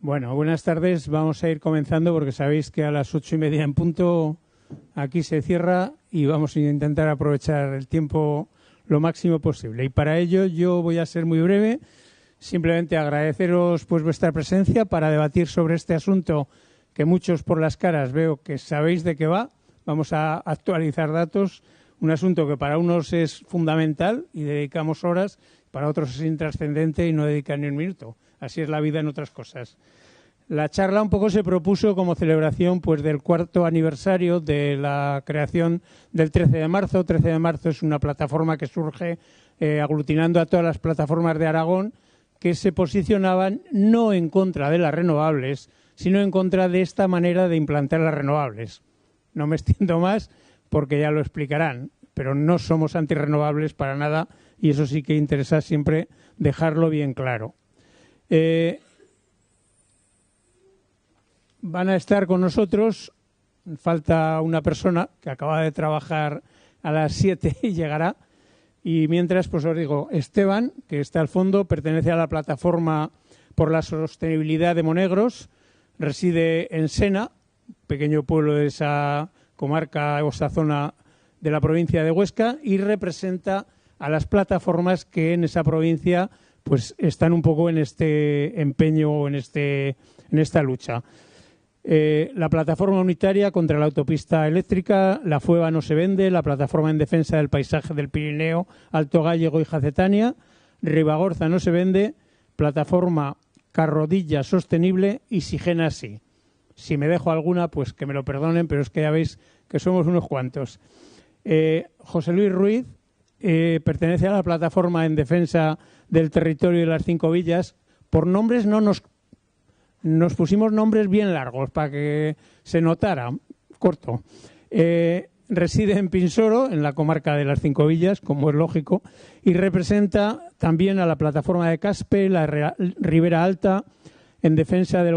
Bueno, buenas tardes. Vamos a ir comenzando porque sabéis que a las 8:30 en punto aquí se cierra y vamos a intentar aprovechar el tiempo lo máximo posible. Y para ello yo voy a ser muy breve. Simplemente agradeceros pues vuestra presencia para debatir sobre este asunto que muchos por las caras veo que sabéis de qué va. Vamos a actualizar datos. Un asunto que para unos es fundamental y dedicamos horas, para otros es intrascendente y no dedican ni un minuto. Así es la vida en otras cosas. La charla un poco se propuso como celebración pues del 4º aniversario de la creación del 13 de marzo. 13 de marzo es una plataforma que surge aglutinando a todas las plataformas de Aragón que se posicionaban no en contra de las renovables, sino en contra de esta manera de implantar las renovables. No me extiendo más porque ya lo explicarán, pero no somos antirrenovables para nada y eso sí que interesa siempre dejarlo bien claro. Van a estar con nosotros, falta una persona que acaba de trabajar a las 7 y llegará. Y mientras, pues os digo, Esteban, que está al fondo, pertenece a la plataforma por la sostenibilidad de Monegros, reside en Sena, pequeño pueblo de esa comarca o esa zona de la provincia de Huesca, y representa a las plataformas que en esa provincia pues están un poco en este empeño o en esta lucha. La plataforma unitaria contra la autopista eléctrica, la FUEVA no se vende, la plataforma en defensa del paisaje del Pirineo, Alto Gállego y Jacetania, Ribagorza no se vende, plataforma Carrodilla sostenible y Sigena sí. Si me dejo alguna, pues que me lo perdonen, pero es que ya veis que somos unos cuantos. José Luis Ruiz pertenece a la plataforma en defensa del territorio de las 5 villas. Por nombres no nos pusimos nombres bien largos para que se notara, corto. Reside en Pinsoro, en la comarca de las 5 villas, como es lógico, y representa también a la plataforma de Caspe, la Ribera Alta, en defensa de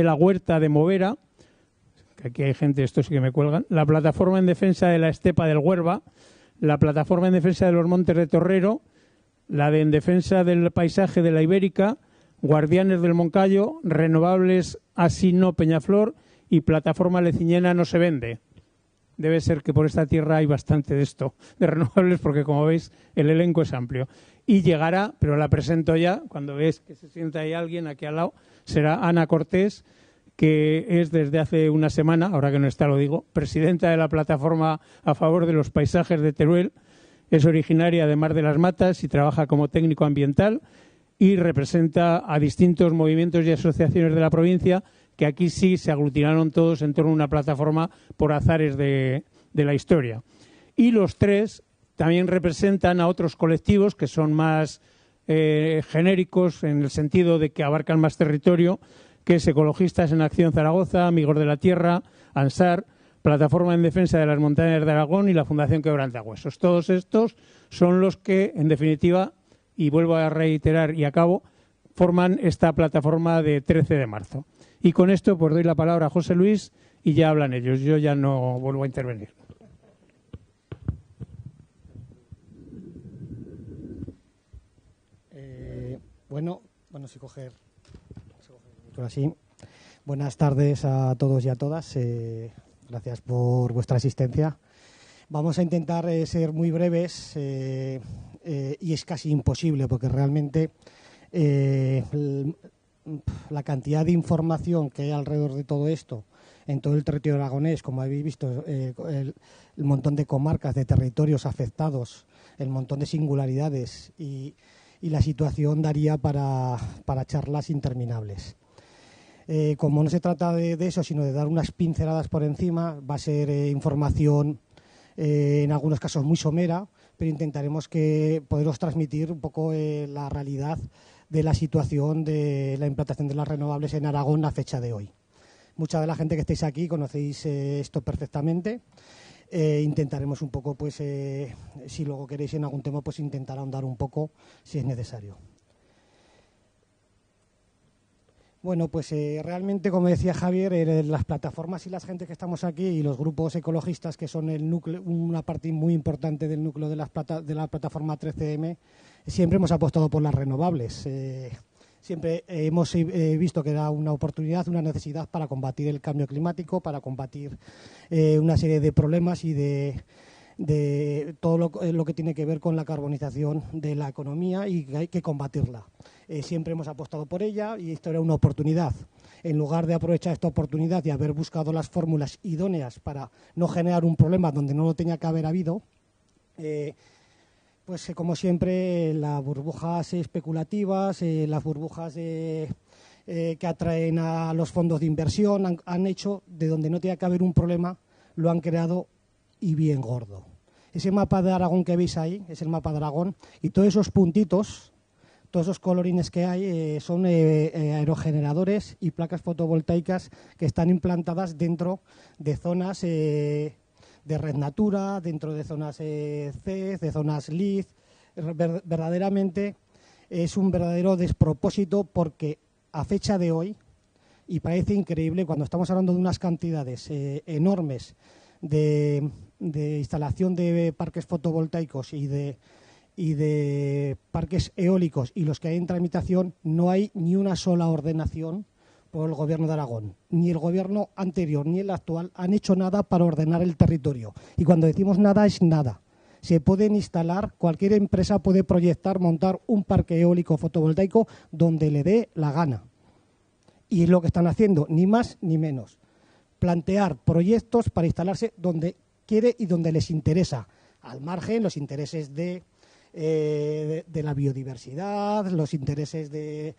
la huerta de Movera, que aquí hay gente, esto sí que me cuelgan, la plataforma en defensa de la estepa del Huerva, la plataforma en defensa de los montes de Torrero, la de en defensa del paisaje de la Ibérica, Guardianes del Moncayo, Renovables Asino Peñaflor y Plataforma Leciñena no se vende. Debe ser que por esta tierra hay bastante de esto, de renovables, porque como veis el elenco es amplio. Y llegará, pero la presento ya, cuando veis que se sienta ahí alguien aquí al lado, será Ana Cortés, que es desde hace una semana, ahora que no está lo digo, presidenta de la Plataforma a favor de los paisajes de Teruel, es originaria de Mar de las Matas y trabaja como técnico ambiental y representa a distintos movimientos y asociaciones de la provincia que aquí sí se aglutinaron todos en torno a una plataforma por azares de la historia. Y los tres también representan a otros colectivos que son más genéricos en el sentido de que abarcan más territorio, que es Ecologistas en Acción Zaragoza, Amigos de la Tierra, ANSAR, Plataforma en Defensa de las Montañas de Aragón y la Fundación Quebrantahuesos. Todos estos son los que, en definitiva, y vuelvo a reiterar y acabo, forman esta plataforma de 13 de marzo. Y con esto pues doy la palabra a José Luis y ya hablan ellos. Yo ya no vuelvo a intervenir. Bueno, si coger así. Buenas tardes a todos y a todas. Gracias por vuestra asistencia. Vamos a intentar ser muy breves y es casi imposible porque realmente la cantidad de información que hay alrededor de todo esto en todo el territorio aragonés, como habéis visto, el montón de comarcas, de territorios afectados, el montón de singularidades y la situación daría para charlas interminables. Como no se trata de eso, sino de dar unas pinceladas por encima, va a ser información en algunos casos muy somera, pero intentaremos poderos transmitir un poco la realidad de la situación de la implantación de las renovables en Aragón a fecha de hoy. Mucha de la gente que estáis aquí conocéis esto perfectamente. Intentaremos un poco, pues, si luego queréis en algún tema, pues intentar ahondar un poco si es necesario. Bueno, pues realmente, como decía Javier, las plataformas y las gente que estamos aquí y los grupos ecologistas que son el núcleo, una parte muy importante del núcleo de la plataforma 13M, siempre hemos apostado por las renovables. Siempre hemos visto que da una oportunidad, una necesidad para combatir el cambio climático, para combatir una serie de problemas y de todo lo que tiene que ver con la carbonización de la economía, y que hay que combatirla. Siempre hemos apostado por ella y esto era una oportunidad. En lugar de aprovechar esta oportunidad y haber buscado las fórmulas idóneas para no generar un problema donde no lo tenía que haber habido, pues como siempre, las burbujas especulativas, las burbujas que atraen a los fondos de inversión han hecho de donde no tenía que haber un problema, lo han creado y bien gordo. Ese mapa de Aragón que veis ahí es el mapa de Aragón, y todos esos puntitos, todos esos colorines que hay son aerogeneradores y placas fotovoltaicas que están implantadas dentro de zonas de Red Natura, dentro de zonas CES, de zonas LIZ. Verdaderamente es un verdadero despropósito, porque a fecha de hoy, y parece increíble cuando estamos hablando de unas cantidades enormes de instalación de parques fotovoltaicos y de parques eólicos, y los que hay en tramitación, no hay ni una sola ordenación por el Gobierno de Aragón. Ni el Gobierno anterior ni el actual han hecho nada para ordenar el territorio. Y cuando decimos nada, es nada. Se pueden instalar, cualquier empresa puede proyectar, montar un parque eólico fotovoltaico donde le dé la gana. Y es lo que están haciendo, ni más ni menos. Plantear proyectos para instalarse donde quiere y donde les interesa, al margen los intereses de la biodiversidad, los intereses de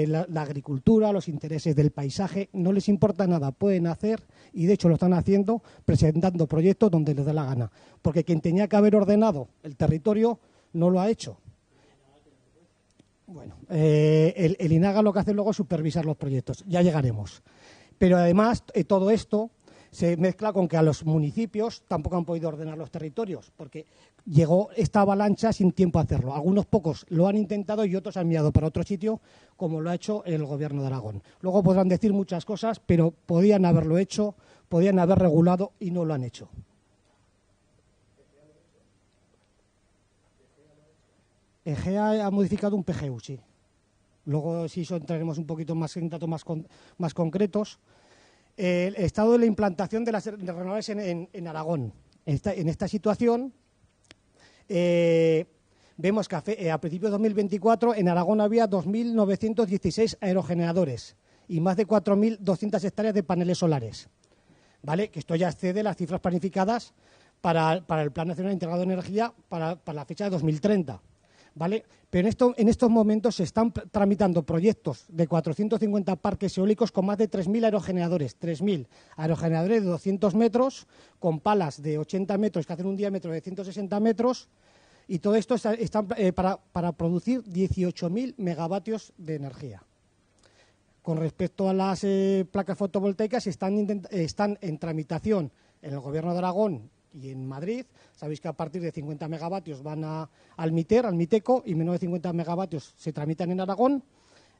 la agricultura, los intereses del paisaje. No les importa nada, pueden hacer, y de hecho lo están haciendo, presentando proyectos donde les da la gana, porque quien tenía que haber ordenado el territorio no lo ha hecho. Bueno, el INAGA lo que hace luego es supervisar los proyectos, ya llegaremos. Pero además todo esto se mezcla con que a los municipios tampoco han podido ordenar los territorios, porque llegó esta avalancha sin tiempo a hacerlo. Algunos pocos lo han intentado y otros han mirado para otro sitio, como lo ha hecho el Gobierno de Aragón. Luego podrán decir muchas cosas, pero podían haberlo hecho, podían haber regulado y no lo han hecho. Egea ha modificado un PGU, sí. Luego, si eso entraremos un poquito más en datos más concretos. El estado de la implantación de las renovables en Aragón. En esta situación, vemos que a principios de 2024 en Aragón había 2.916 aerogeneradores y más de 4.200 hectáreas de paneles solares. ¿Vale? Que esto ya excede las cifras planificadas para el Plan Nacional Integrado de Energía para la fecha de 2030. ¿Vale? Pero en estos momentos se están tramitando proyectos de 450 parques eólicos con más de 3.000 aerogeneradores. 3.000 aerogeneradores de 200 metros, con palas de 80 metros que hacen un diámetro de 160 metros, y todo esto está para producir 18.000 megavatios de energía. Con respecto a las placas fotovoltaicas, están en tramitación en el Gobierno de Aragón y en Madrid. Sabéis que a partir de 50 megavatios van al MITECO, y menos de 50 megavatios se tramitan en Aragón.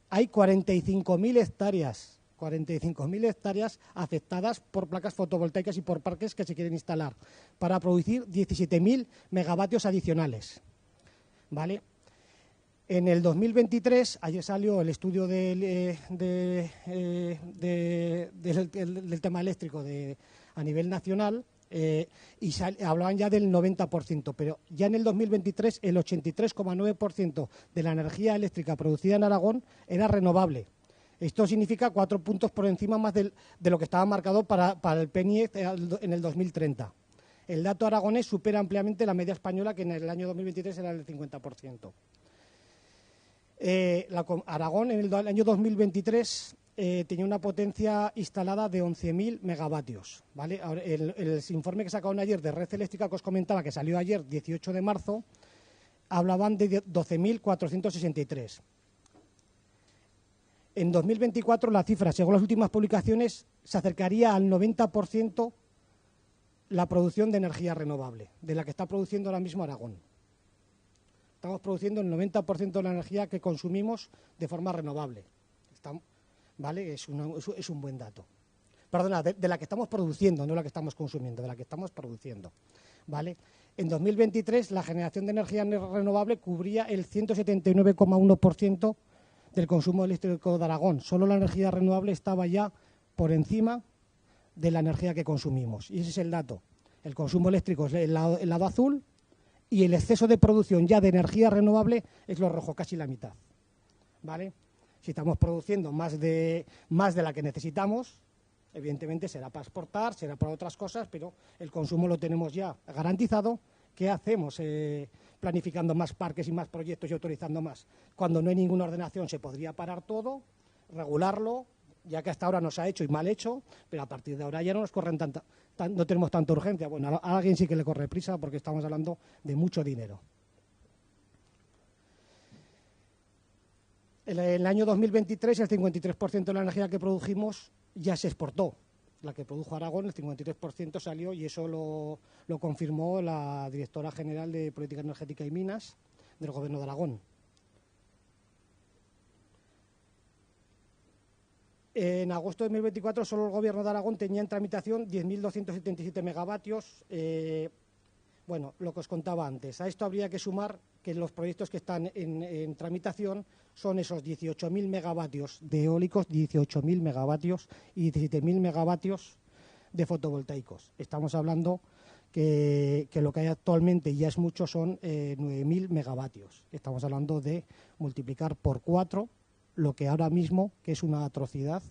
Hay 45.000 hectáreas, 45.000 hectáreas afectadas por placas fotovoltaicas y por parques que se quieren instalar para producir 17.000 megavatios adicionales. ¿Vale? En el 2023, ayer salió el estudio del tema eléctrico a nivel nacional, y hablaban ya del 90%, pero ya en el 2023 el 83,9% de la energía eléctrica producida en Aragón era renovable. Esto significa 4 puntos por encima más de lo que estaba marcado para el PNIE en el 2030. El dato aragonés supera ampliamente la media española, que en el año 2023 era del 50%. Aragón en el año 2023 tenía una potencia instalada de 11.000 megavatios. ¿Vale? Ahora, el informe que sacaron ayer de Red Eléctrica, que os comentaba, que salió ayer, 18 de marzo, hablaban de 12.463. En 2024 la cifra, según las últimas publicaciones, se acercaría al 90% la producción de energía renovable, de la que está produciendo ahora mismo Aragón. Estamos produciendo el 90% de la energía que consumimos de forma renovable. ¿Vale? Es un buen dato. Perdona, de la que estamos produciendo, no la que estamos consumiendo, de la que estamos produciendo. ¿Vale? En 2023 la generación de energía renovable cubría el 179,1% del consumo eléctrico de Aragón. Solo la energía renovable estaba ya por encima de la energía que consumimos. Y ese es el dato. El consumo eléctrico es el lado azul y el exceso de producción ya de energía renovable es lo rojo, casi la mitad. ¿Vale? Si estamos produciendo más de la que necesitamos, evidentemente será para exportar, será para otras cosas, pero el consumo lo tenemos ya garantizado. ¿Qué hacemos planificando más parques y más proyectos y autorizando más? Cuando no hay ninguna ordenación se podría parar todo, regularlo, ya que hasta ahora nos ha hecho y mal hecho, pero a partir de ahora ya no nos corren no tenemos tanta urgencia. Bueno, a alguien sí que le corre prisa porque estamos hablando de mucho dinero. En el año 2023 el 53% de la energía que produjimos ya se exportó. La que produjo Aragón, el 53% salió y eso lo confirmó la directora general de Política Energética y Minas del Gobierno de Aragón. En agosto de 2024 solo el Gobierno de Aragón tenía en tramitación 10.277 megavatios. Bueno, lo que os contaba antes. A esto habría que sumar que los proyectos que están en tramitación son esos 18.000 megavatios de eólicos, 18.000 megavatios y 17.000 megavatios de fotovoltaicos. Estamos hablando que lo que hay actualmente ya es mucho, son 9.000 megavatios. Estamos hablando de multiplicar por 4 lo que ahora mismo, que es una atrocidad,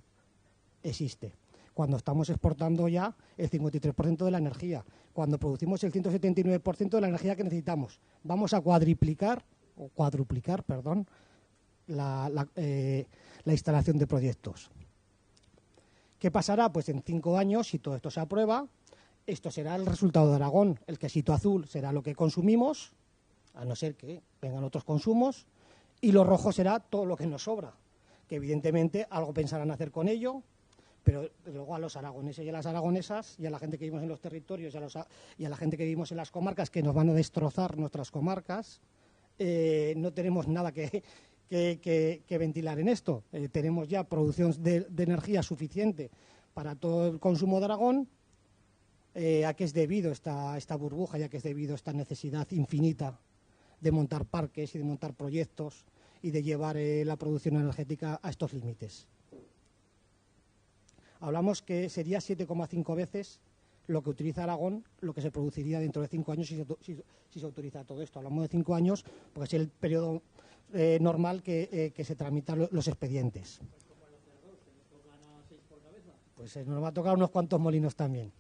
existe. Cuando estamos exportando ya el 53% de la energía, cuando producimos el 179% de la energía que necesitamos. Vamos a cuadruplicar, la instalación de proyectos. ¿Qué pasará? Pues en 5 años, si todo esto se aprueba, esto será el resultado de Aragón. El quesito azul será lo que consumimos, a no ser que vengan otros consumos, y lo rojo será todo lo que nos sobra, que evidentemente algo pensarán hacer con ello, pero luego a los aragoneses y a las aragonesas y a la gente que vivimos en los territorios y a la gente que vivimos en las comarcas, que nos van a destrozar nuestras comarcas, no tenemos nada que ventilar en esto. Tenemos ya producción de energía suficiente para todo el consumo de Aragón. ¿A qué es debido esta burbuja y a qué es debido esta necesidad infinita de montar parques y de montar proyectos y de llevar la producción energética a estos límites? Hablamos que sería 7,5 veces lo que utiliza Aragón, lo que se produciría dentro de 5 años si se autoriza todo esto. Hablamos de 5 años porque es el periodo normal que se tramitan los expedientes. Pues nos va a tocar unos cuantos molinos también.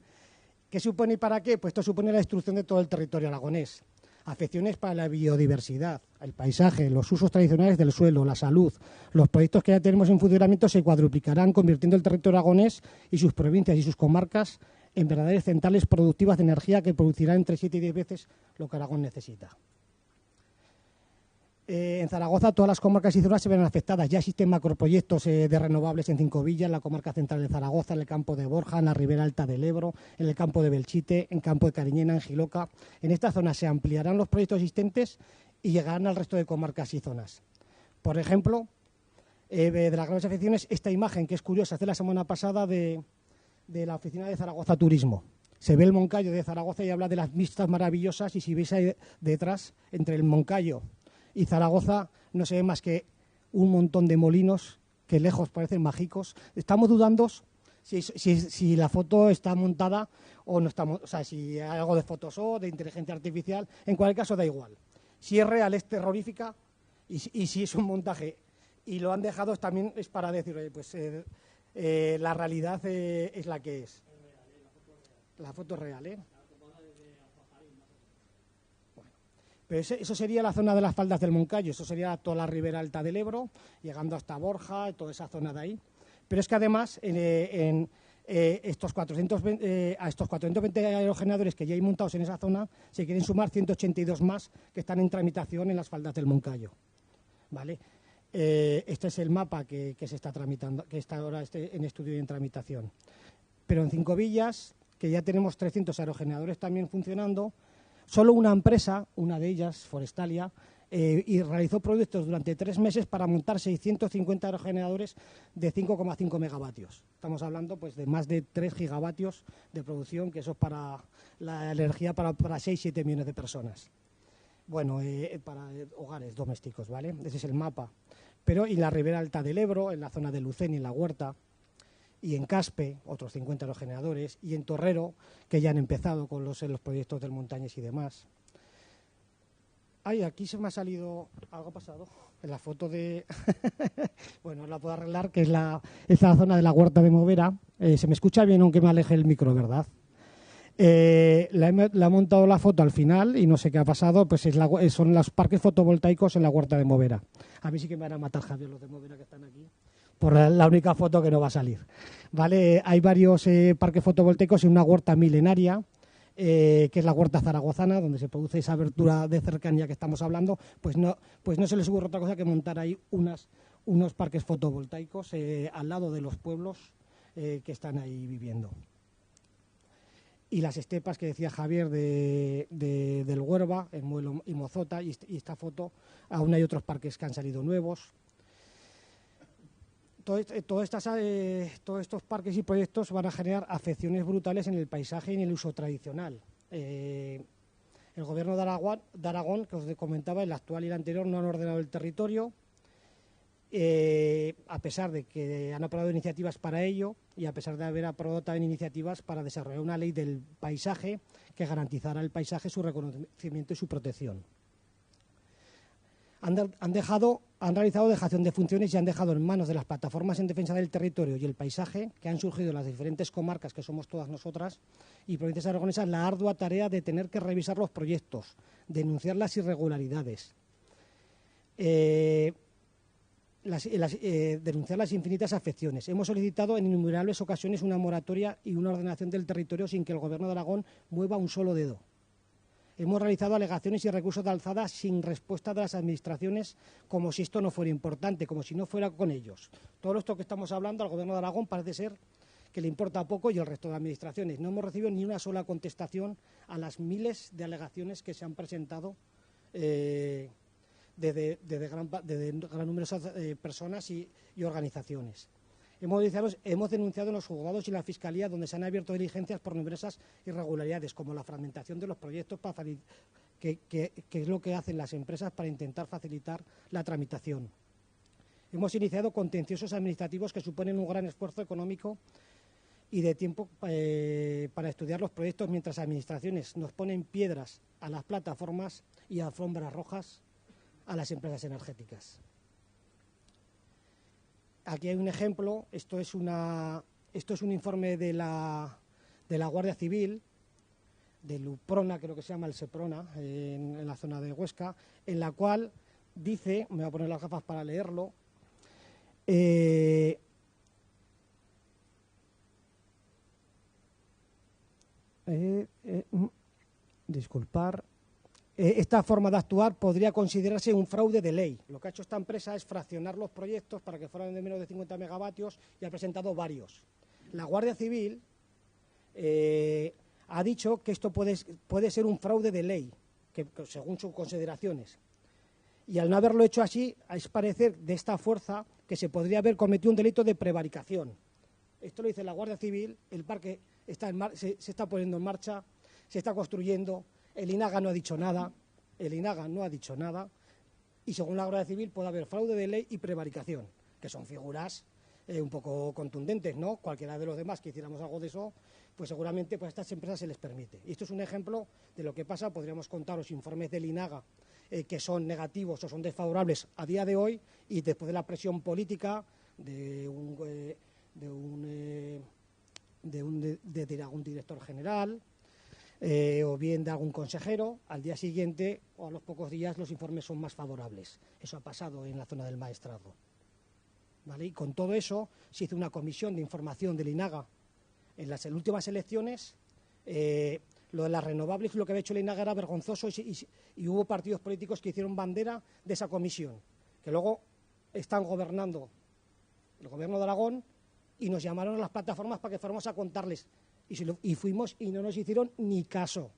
¿Qué supone y para qué? Pues esto supone la destrucción de todo el territorio aragonés. Afecciones para la biodiversidad, el paisaje, los usos tradicionales del suelo, la salud. Los proyectos que ya tenemos en funcionamiento se cuadruplicarán, convirtiendo el territorio aragonés y sus provincias y sus comarcas en verdaderas centrales productivas de energía que producirán entre 7 y 10 veces lo que Aragón necesita. En Zaragoza todas las comarcas y zonas se ven afectadas. Ya existen macroproyectos de renovables en Cinco Villas, en la comarca central de Zaragoza, en el campo de Borja, en la ribera alta del Ebro, en el campo de Belchite, en campo de Cariñena, en Jiloca. En esta zona se ampliarán los proyectos existentes y llegarán al resto de comarcas y zonas. Por ejemplo, de las grandes afecciones, esta imagen que es curiosa, hace la semana pasada de la oficina de Zaragoza Turismo. Se ve el Moncayo de Zaragoza y habla de las vistas maravillosas, y si veis ahí detrás, entre el Moncayo y Zaragoza, no se ve más que un montón de molinos que lejos parecen mágicos. Estamos dudando si la foto está montada o no está, o sea, si hay algo de Photoshop, de inteligencia artificial. En cualquier caso da igual. Si es real, es terrorífica, y si es un montaje y lo han dejado, también es para decir, pues la realidad es la que es. La foto es real, ¿eh? Pero eso sería la zona de las faldas del Moncayo, eso sería toda la ribera alta del Ebro, llegando hasta Borja, toda esa zona de ahí. Pero es que además, estos 420 aerogeneradores que ya hay montados en esa zona, se quieren sumar 182 más que están en tramitación en las faldas del Moncayo. ¿Vale? Este es el mapa que se está tramitando, que está ahora en estudio y en tramitación. Pero en Cinco Villas, que ya tenemos 300 aerogeneradores también funcionando, solo una empresa, una de ellas, Forestalia, y realizó proyectos durante 3 meses para montar 650 aerogeneradores de 5,5 megavatios. Estamos hablando pues de más de 3 gigavatios de producción, que eso es para la energía para 6-7 millones de personas. Bueno, para hogares domésticos, ¿vale? Ese es el mapa. Pero y en la ribera alta del Ebro, en la zona de Lucén y en La Huerta, y en Caspe, otros 50 los generadores, y en Torrero, que ya han empezado con los proyectos del Montañés y demás. Ay, aquí se me ha salido algo pasado. En la foto de... bueno, la puedo arreglar, que es la zona de la Huerta de Movera. Se me escucha bien aunque me aleje el micro, ¿verdad? La he montado la foto al final y no sé qué ha pasado, pues son los parques fotovoltaicos en la Huerta de Movera. A mí sí que me van a matar, Javier, los de Movera que están aquí, por la única foto que no va a salir. ¿Vale? Hay varios parques fotovoltaicos en una huerta milenaria, que es la huerta zaragozana, donde se produce esa abertura de cercanía que estamos hablando, pues no se les ocurre otra cosa que montar ahí unos parques fotovoltaicos al lado de los pueblos que están ahí viviendo. Y las estepas que decía Javier del Huerva, el Muelo y Mozota, y esta foto, aún hay otros parques que han salido nuevos. Todos estos parques y proyectos van a generar afecciones brutales en el paisaje y en el uso tradicional. El gobierno de Aragón, que os comentaba, el actual y el anterior, no han ordenado el territorio, a pesar de que han aprobado iniciativas para ello y a pesar de haber aprobado también iniciativas para desarrollar una ley del paisaje que garantizará el paisaje, su reconocimiento y su protección. Han realizado dejación de funciones y han dejado en manos de las plataformas en defensa del territorio y el paisaje, que han surgido en las diferentes comarcas, que somos todas nosotras, y provincias aragonesas, la ardua tarea de tener que revisar los proyectos, denunciar las irregularidades, denunciar las infinitas afecciones. Hemos solicitado en innumerables ocasiones una moratoria y una ordenación del territorio sin que el Gobierno de Aragón mueva un solo dedo. Hemos realizado alegaciones y recursos de alzada sin respuesta de las administraciones, como si esto no fuera importante, como si no fuera con ellos. Todo esto que estamos hablando al Gobierno de Aragón parece ser que le importa poco y el resto de administraciones. No hemos recibido ni una sola contestación a las miles de alegaciones que se han presentado de gran numerosas personas y organizaciones. Hemos denunciado en los juzgados y en la Fiscalía, donde se han abierto diligencias por numerosas irregularidades, como la fragmentación de los proyectos, que es lo que hacen las empresas para intentar facilitar la tramitación. Hemos iniciado contenciosos administrativos que suponen un gran esfuerzo económico y de tiempo para estudiar los proyectos, mientras administraciones nos ponen piedras a las plataformas y alfombras rojas a las empresas energéticas. Aquí hay un ejemplo, esto es un informe de la Guardia Civil, del UPRONA, creo que se llama el SEPRONA, en la zona de Huesca, en la cual dice, me voy a poner las gafas para leerlo, disculpar. Esta forma de actuar podría considerarse un fraude de ley. Lo que ha hecho esta empresa es fraccionar los proyectos para que fueran de menos de 50 megavatios y ha presentado varios. La Guardia Civil ha dicho que esto puede ser un fraude de ley, según sus consideraciones. Y al no haberlo hecho así, es parecer de esta fuerza que se podría haber cometido un delito de prevaricación. Esto lo dice la Guardia Civil, el parque se está poniendo en marcha, se está construyendo. El INAGA no ha dicho nada, y según la Guardia Civil puede haber fraude de ley y prevaricación, que son figuras un poco contundentes, ¿no? Cualquiera de los demás que hiciéramos algo de eso, pues seguramente pues a estas empresas se les permite. Y esto es un ejemplo de lo que pasa. Podríamos contar los informes del INAGA que son negativos o son desfavorables a día de hoy, y después de la presión política de algún director general, o bien de algún consejero, al día siguiente o a los pocos días los informes son más favorables. Eso ha pasado en la zona del Maestrazgo. ¿Vale? Y con todo eso se hizo una comisión de información del INAGA en las últimas elecciones. Lo de las renovables, lo que había hecho el INAGA era vergonzoso, y hubo partidos políticos que hicieron bandera de esa comisión, que luego están gobernando el Gobierno de Aragón, y nos llamaron a las plataformas para que fuéramos a contarles. Y fuimos y no nos hicieron ni caso,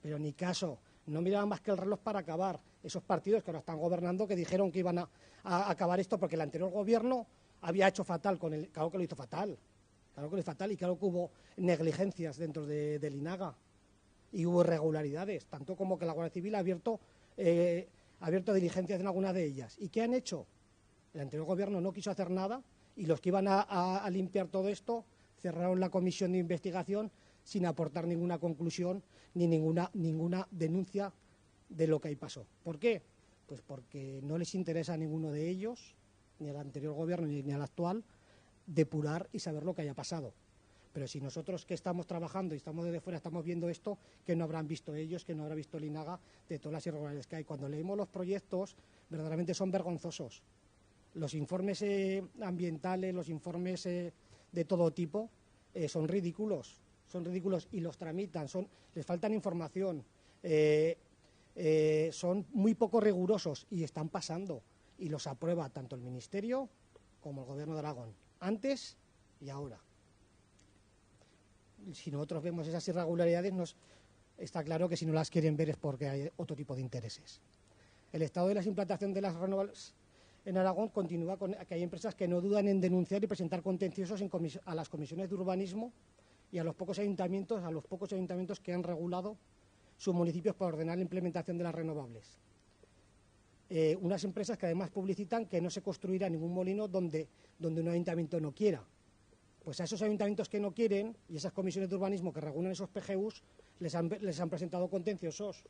pero ni caso. No miraban más que el reloj para acabar. Esos partidos que ahora están gobernando, que dijeron que iban a acabar esto porque el anterior gobierno había hecho fatal con el... Claro que lo hizo fatal, y claro que hubo negligencias dentro del INAGA y hubo irregularidades, tanto como que la Guardia Civil ha abierto diligencias en algunas de ellas. ¿Y qué han hecho? El anterior gobierno no quiso hacer nada y los que iban a limpiar todo esto cerraron la comisión de investigación sin aportar ninguna conclusión ni ninguna denuncia de lo que ahí pasó. ¿Por qué? Pues porque no les interesa a ninguno de ellos, ni al anterior gobierno ni al actual, depurar y saber lo que haya pasado. Pero si nosotros que estamos trabajando y estamos desde fuera estamos viendo esto, que no habrán visto ellos, que no habrá visto el INAGA de todas las irregularidades que hay. Cuando leemos los proyectos, verdaderamente son vergonzosos. Los informes ambientales, los informes de todo tipo, son ridículos y los tramitan, les faltan información, son muy poco rigurosos y están pasando y los aprueba tanto el Ministerio como el Gobierno de Aragón, antes y ahora. Si nosotros vemos esas irregularidades, está claro que si no las quieren ver es porque hay otro tipo de intereses. El estado de la implantación de las renovables en Aragón continúa con que hay empresas que no dudan en denunciar y presentar contenciosos a las comisiones de urbanismo y a los pocos ayuntamientos que han regulado sus municipios para ordenar la implementación de las renovables. Unas empresas que además publicitan que no se construirá ningún molino donde un ayuntamiento no quiera. Pues a esos ayuntamientos que no quieren y esas comisiones de urbanismo que regulan esos PGUs les han presentado contenciosos.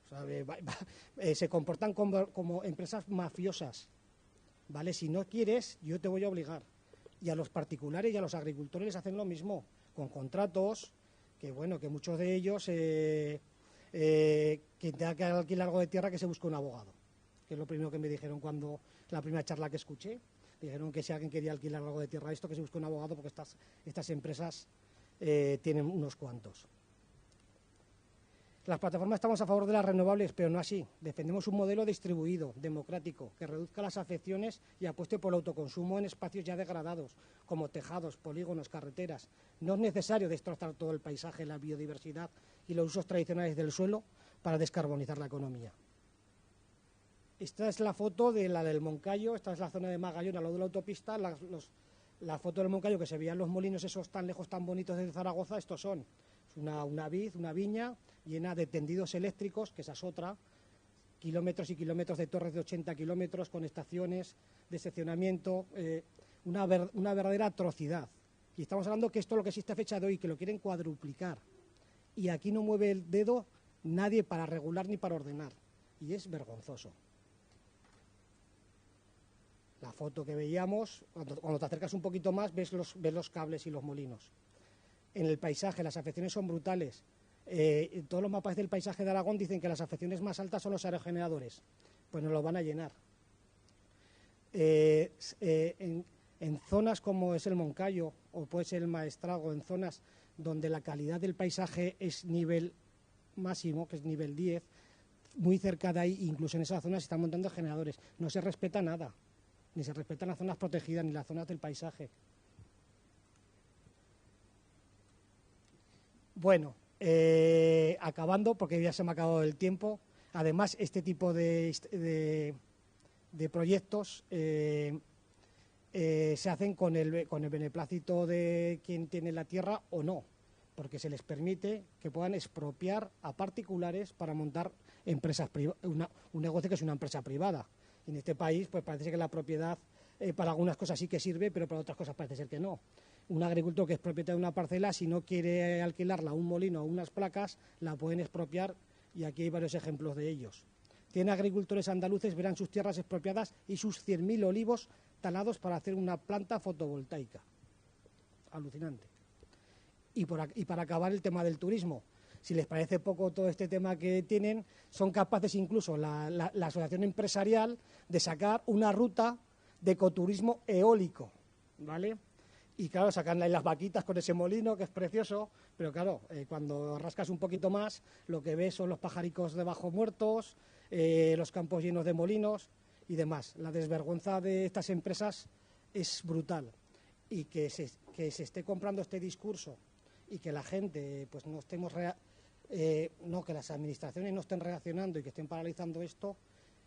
O sea, se comportan como empresas mafiosas, ¿vale? Si no quieres, yo te voy a obligar. Y a los particulares y a los agricultores les hacen lo mismo, con contratos, que bueno, que muchos de ellos, que tenga que alquilar algo de tierra, que se busque un abogado. Que es lo primero que me dijeron cuando, la primera charla que escuché, dijeron que si alguien quería alquilar algo de tierra, que se busque un abogado, porque estas empresas tienen unos cuantos. Las plataformas estamos a favor de las renovables, pero no así. Defendemos un modelo distribuido, democrático, que reduzca las afecciones y apueste por el autoconsumo en espacios ya degradados, como tejados, polígonos, carreteras. No es necesario destrozar todo el paisaje, la biodiversidad y los usos tradicionales del suelo para descarbonizar la economía. Esta es la foto de la del Moncayo, esta es la zona de Magallón, al lado de la autopista. La foto del Moncayo, que se veían los molinos esos tan lejos, tan bonitos de Zaragoza, estos son una viña llena de tendidos eléctricos, que esa es otra, kilómetros y kilómetros de torres de 80 kilómetros con estaciones de seccionamiento, una verdadera atrocidad. Y estamos hablando que esto es lo que existe a fecha de hoy, que lo quieren cuadruplicar. Y aquí no mueve el dedo nadie para regular ni para ordenar. Y es vergonzoso. La foto que veíamos, cuando te acercas un poquito más, ves los cables y los molinos. En el paisaje las afecciones son brutales. Todos los mapas del paisaje de Aragón dicen que las afecciones más altas son los aerogeneradores. Pues nos lo van a llenar. En zonas como es el Moncayo o puede ser el Maestrazgo, en zonas donde la calidad del paisaje es nivel máximo, que es nivel 10, muy cerca de ahí, incluso en esas zonas se están montando generadores. No se respeta nada, ni se respetan las zonas protegidas ni las zonas del paisaje. Bueno, acabando, porque ya se me ha acabado el tiempo. Además, este tipo de proyectos se hacen con el beneplácito de quien tiene la tierra o no, porque se les permite que puedan expropiar a particulares para montar empresas un negocio que es una empresa privada. Y en este país, pues parece que la propiedad para algunas cosas sí que sirve, pero para otras cosas parece ser que no. Un agricultor que es propietario de una parcela, si no quiere alquilarla a un molino o unas placas, la pueden expropiar, y aquí hay varios ejemplos de ellos. 100 agricultores andaluces verán sus tierras expropiadas y sus 100.000 olivos talados para hacer una planta fotovoltaica. Alucinante. Y para acabar, el tema del turismo. Si les parece poco todo este tema que tienen, son capaces incluso la asociación empresarial de sacar una ruta de ecoturismo eólico, ¿vale? Y claro, sacan las vaquitas con ese molino, que es precioso, pero claro, cuando rascas un poquito más, lo que ves son los pajaricos debajo muertos, los campos llenos de molinos y demás. La desvergüenza de estas empresas es brutal. Y que se esté comprando este discurso y que la gente, pues no estemos, que las administraciones no estén reaccionando y que estén paralizando esto,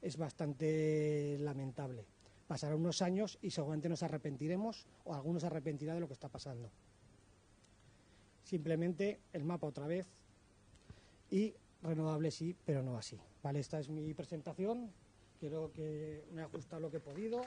es bastante lamentable. Pasarán unos años y seguramente nos arrepentiremos, o algunos se arrepentirán de lo que está pasando. Simplemente el mapa otra vez y renovables sí, pero no así. Vale, esta es mi presentación Quiero que me he ajustado lo que he podido.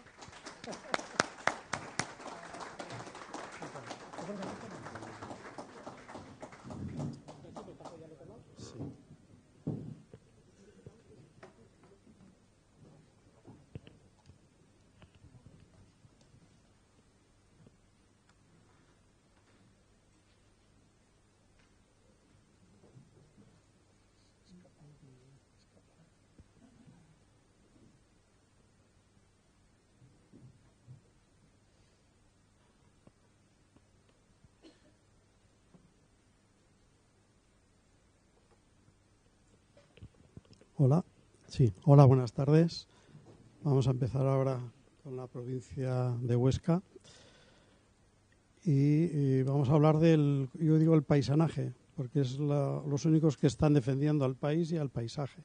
Hola, sí, hola, buenas tardes. Vamos a empezar ahora con la provincia de Huesca y vamos a hablar del, yo digo, el paisanaje, porque es los únicos que están defendiendo al país y al paisaje.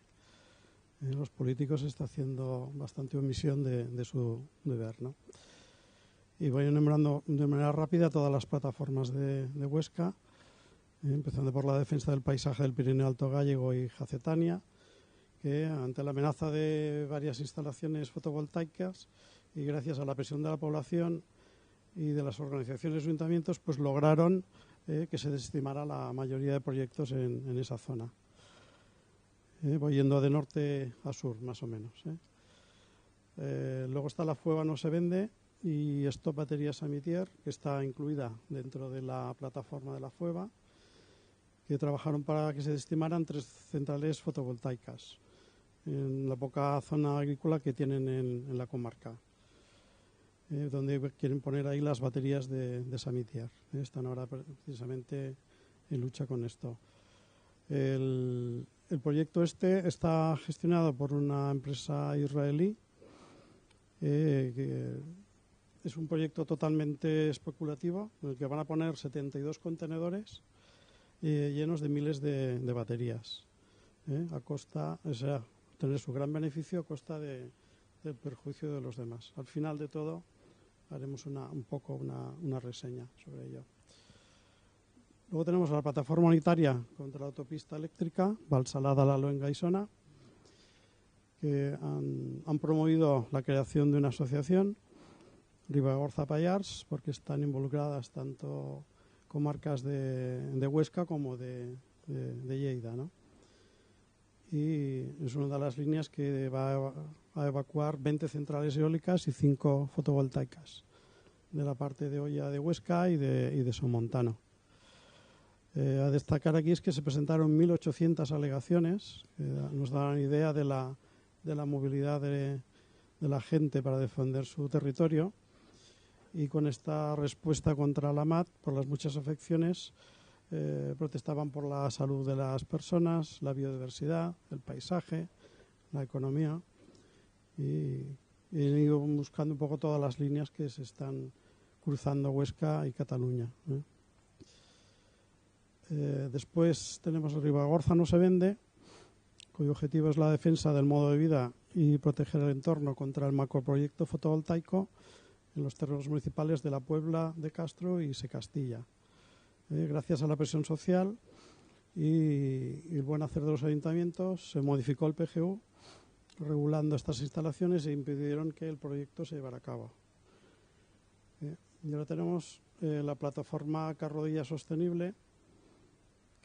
Los políticos están haciendo bastante omisión de su deber, ¿no? Y voy enumerando de manera rápida todas las plataformas de Huesca, empezando por la defensa del paisaje del Pirineo Alto Gállego y Jacetania, que ante la amenaza de varias instalaciones fotovoltaicas y gracias a la presión de la población y de las organizaciones y ayuntamientos, pues lograron que se desestimara la mayoría de proyectos en esa zona. Voy yendo de norte a sur, más o menos. Luego está la Fueva no se vende y Stop Baterías Samitier, que está incluida dentro de la plataforma de la Fueva, que trabajaron para que se desestimaran 3 centrales fotovoltaicas en la poca zona agrícola que tienen en la comarca, donde quieren poner ahí las baterías de Samitier. Están ahora precisamente en lucha con esto. El proyecto este está gestionado por una empresa israelí, que es un proyecto totalmente especulativo, en el que van a poner 72 contenedores llenos de miles de baterías, a costa, o sea, tener su gran beneficio a costa del perjuicio de los demás. Al final de todo haremos un poco una reseña sobre ello. Luego tenemos la plataforma unitaria contra la autopista eléctrica, Valsalada-La-Luenga-Isona, que han promovido la creación de una asociación, Ribagorza-Pallars, porque están involucradas tanto comarcas de Huesca como de Lleida, ¿no? Y es una de las líneas que va a evacuar 20 centrales eólicas y 5 fotovoltaicas de la parte de Oya de Huesca y de Somontano. A destacar aquí es que se presentaron 1.800 alegaciones, que nos dan idea de la movilidad de la gente para defender su territorio, y con esta respuesta contra la MAT, por las muchas afecciones, protestaban por la salud de las personas, la biodiversidad, el paisaje, la economía, y he ido buscando un poco todas las líneas que se están cruzando Huesca y Cataluña. Después tenemos el Ribagorza no se vende, cuyo objetivo es la defensa del modo de vida y proteger el entorno contra el macroproyecto fotovoltaico en los terrenos municipales de La Puebla, de Castro y Secastilla. Gracias a la presión social y el buen hacer de los ayuntamientos, se modificó el PGU regulando estas instalaciones e impidieron que el proyecto se llevara a cabo. Y ahora tenemos la plataforma Carrodilla Sostenible,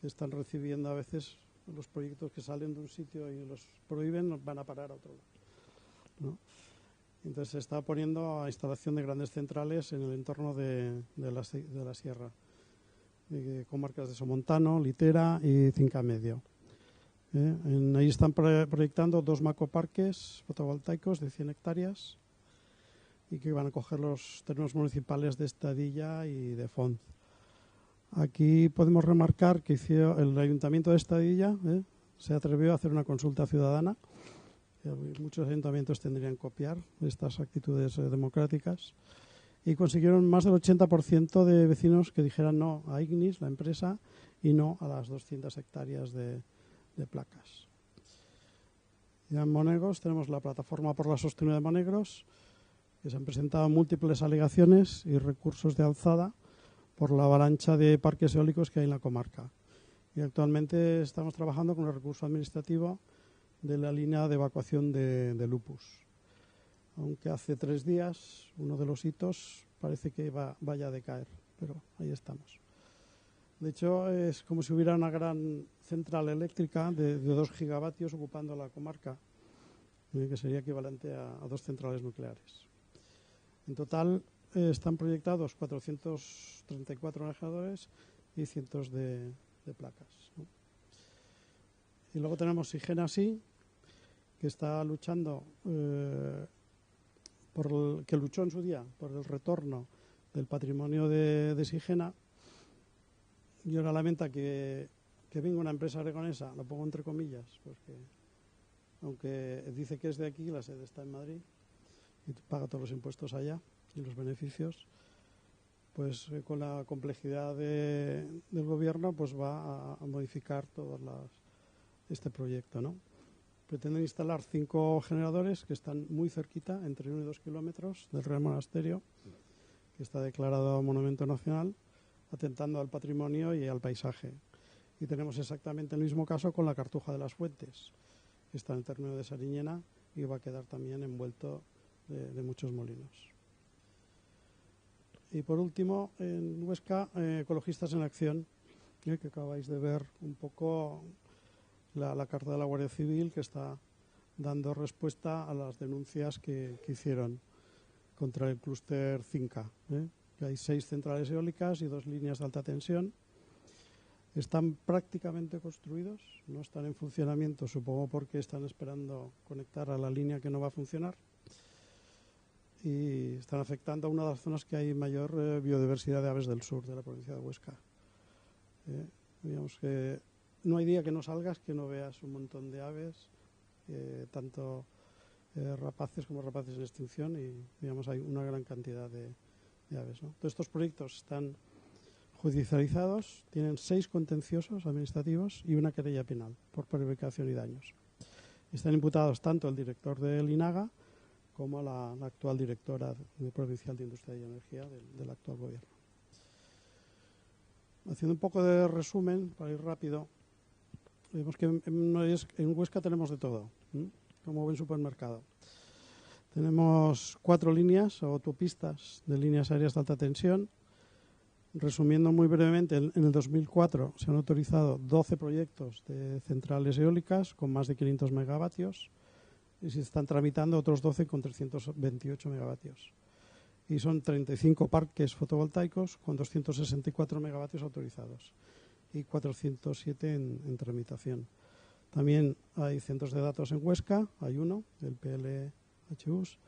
que están recibiendo a veces los proyectos que salen de un sitio y los prohíben, nos van a parar a otro lado, ¿no? Entonces se está poniendo a instalación de grandes centrales en el entorno de la sierra, de comarcas de Somontano, Litera y Cinca Medio. Ahí están proyectando 2 macroparques fotovoltaicos de 100 hectáreas y que van a coger los terrenos municipales de Estadilla y de Fonz. Aquí podemos remarcar que el Ayuntamiento de Estadilla se atrevió a hacer una consulta ciudadana. Muchos ayuntamientos tendrían que copiar estas actitudes democráticas, y consiguieron más del 80% de vecinos que dijeran no a Ignis, la empresa, y no a las 200 hectáreas de placas. Ya en Monegros tenemos la plataforma por la sostenibilidad de Monegros, que se han presentado múltiples alegaciones y recursos de alzada por la avalancha de parques eólicos que hay en la comarca. Y actualmente estamos trabajando con el recurso administrativo de la línea de evacuación de lupus. Aunque hace 3 días uno de los hitos parece que vaya a decaer, pero ahí estamos. De hecho, es como si hubiera una gran central eléctrica de 2 gigavatios ocupando la comarca, que sería equivalente a 2 centrales nucleares. En total están proyectados 434 generadores y cientos de placas, ¿no? Y luego tenemos Sigena Sí, que está luchando, que luchó en su día por el retorno del patrimonio de Sigena, y ahora lamenta que venga una empresa aragonesa, lo pongo entre comillas, porque aunque dice que es de aquí, la sede está en Madrid y paga todos los impuestos allá y los beneficios, pues con la complejidad del gobierno pues va a modificar todo este proyecto, ¿no? Pretenden instalar 5 generadores que están muy cerquita, entre 1 y 2 kilómetros del Real Monasterio, que está declarado Monumento Nacional, atentando al patrimonio y al paisaje. Y tenemos exactamente el mismo caso con la Cartuja de las Fuentes, que está en el término de Sariñena y va a quedar también envuelto de muchos molinos. Y por último, en Huesca, Ecologistas en Acción, que acabáis de ver un poco la carta de la Guardia Civil, que está dando respuesta a las denuncias que hicieron contra el clúster Cinca, que hay 6 centrales eólicas y 2 líneas de alta tensión. Están prácticamente construidos, no están en funcionamiento, supongo porque están esperando conectar a la línea que no va a funcionar, y están afectando a una de las zonas que hay mayor biodiversidad de aves del sur de la provincia de Huesca. Digamos que no hay día que no salgas que no veas un montón de aves, tanto rapaces como rapaces en extinción, y digamos hay una gran cantidad de aves, ¿no? Todos estos proyectos están judicializados, tienen 6 contenciosos administrativos y una querella penal por prevaricación y daños. Están imputados tanto el director del INAGA como la actual directora provincial de Industria y Energía del actual gobierno. Haciendo un poco de resumen, para ir rápido, vemos que en Huesca tenemos de todo, como buen supermercado. Tenemos 4 líneas o autopistas de líneas aéreas de alta tensión. Resumiendo muy brevemente, en el 2004 se han autorizado 12 proyectos de centrales eólicas con más de 500 megavatios y se están tramitando otros 12 con 328 megavatios. Y son 35 parques fotovoltaicos con 264 megavatios autorizados y 407 en tramitación. También hay centros de datos en Huesca, hay uno, el PLHUS,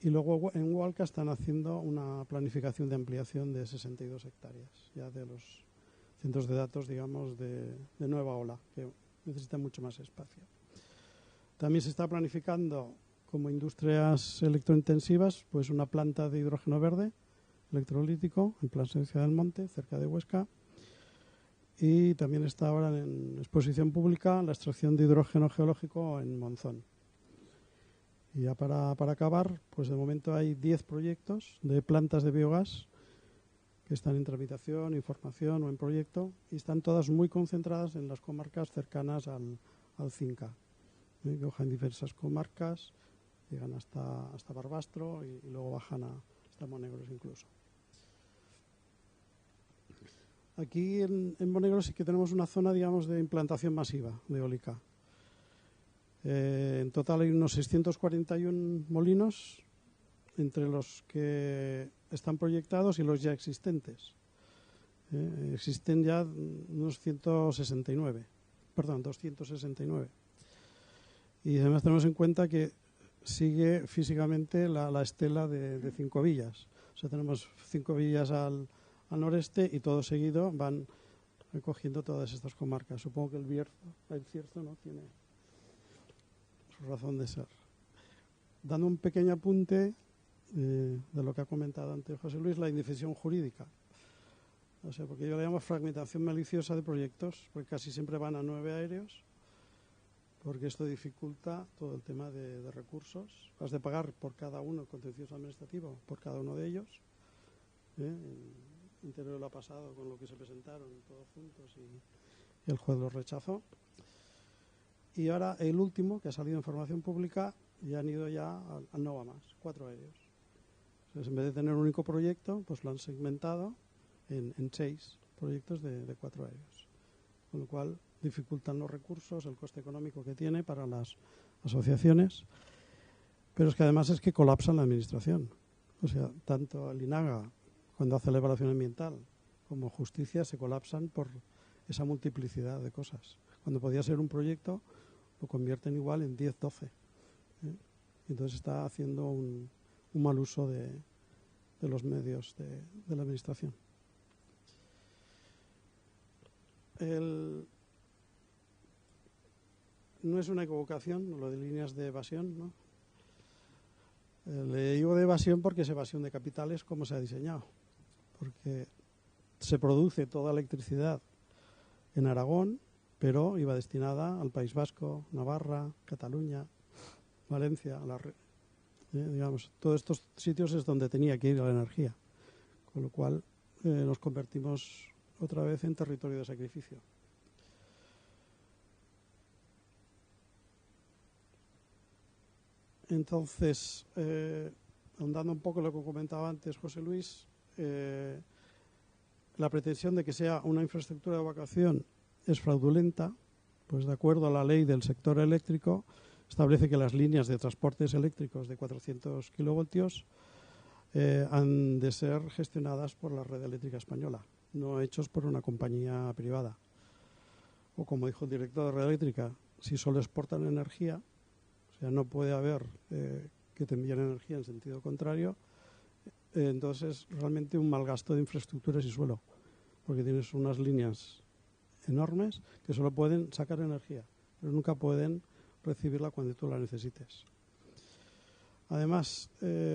y luego en Hualca están haciendo una planificación de ampliación de 62 hectáreas, ya de los centros de datos, digamos, de nueva ola, que necesitan mucho más espacio. También se está planificando, como industrias electrointensivas, pues una planta de hidrógeno verde electrolítico en Plasencia del Monte, cerca de Huesca. Y también está ahora en exposición pública la extracción de hidrógeno geológico en Monzón. Y ya para acabar, pues de momento hay 10 proyectos de plantas de biogás que están en tramitación, información o en proyecto, y están todas muy concentradas en las comarcas cercanas al Cinca, que en diversas comarcas, llegan hasta Barbastro y luego bajan hasta Monegros incluso. Aquí en Monegros sí que tenemos una zona, digamos, de implantación masiva de eólica. En total hay unos 641 molinos, entre los que están proyectados y los ya existentes. Existen ya unos 269. Y además tenemos en cuenta que sigue físicamente la estela de 5 villas. O sea, tenemos 5 villas al noreste y todo seguido van recogiendo todas estas comarcas. Supongo que el Cierzo no tiene su razón de ser. Dando un pequeño apunte de lo que ha comentado antes José Luis, la indefensión jurídica. O sea, porque yo le llamo fragmentación maliciosa de proyectos, porque casi siempre van a 9 aéreos, porque esto dificulta todo el tema de recursos. Has de pagar por cada uno, contencioso administrativo, por cada uno de ellos. En Interior lo ha pasado con lo que se presentaron todos juntos y el juez los rechazó. Y ahora el último, que ha salido en información pública, ya han ido ya al no va más, 4 aéreos. Entonces, en vez de tener un único proyecto, pues lo han segmentado en 6 proyectos de 4 aéreos. Con lo cual dificultan los recursos, el coste económico que tiene para las asociaciones. Pero es que además es que colapsan la administración. O sea, tanto el INAGA, cuando hace la evaluación ambiental, como Justicia, se colapsan por esa multiplicidad de cosas. Cuando podía ser un proyecto, lo convierten igual en 10, 12. Entonces está haciendo un mal uso de los medios de la administración. No es una equivocación lo de líneas de evasión, ¿no? Le digo de evasión porque es evasión de capitales como se ha diseñado. Porque se produce toda electricidad en Aragón, pero iba destinada al País Vasco, Navarra, Cataluña, Valencia, digamos, todos estos sitios es donde tenía que ir la energía, con lo cual nos convertimos otra vez en territorio de sacrificio. Entonces, ahondando un poco en lo que comentaba antes José Luis, la pretensión de que sea una infraestructura de evacuación es fraudulenta, pues de acuerdo a la ley del sector eléctrico, establece que las líneas de transportes eléctricos de 400 kilovoltios han de ser gestionadas por la red eléctrica española, no hechos por una compañía privada. O como dijo el director de red eléctrica, si solo exportan energía, o sea, no puede haber que te envíen energía en sentido contrario, entonces realmente un mal gasto de infraestructuras y suelo, porque tienes unas líneas enormes que solo pueden sacar energía, pero nunca pueden recibirla cuando tú la necesites. Además,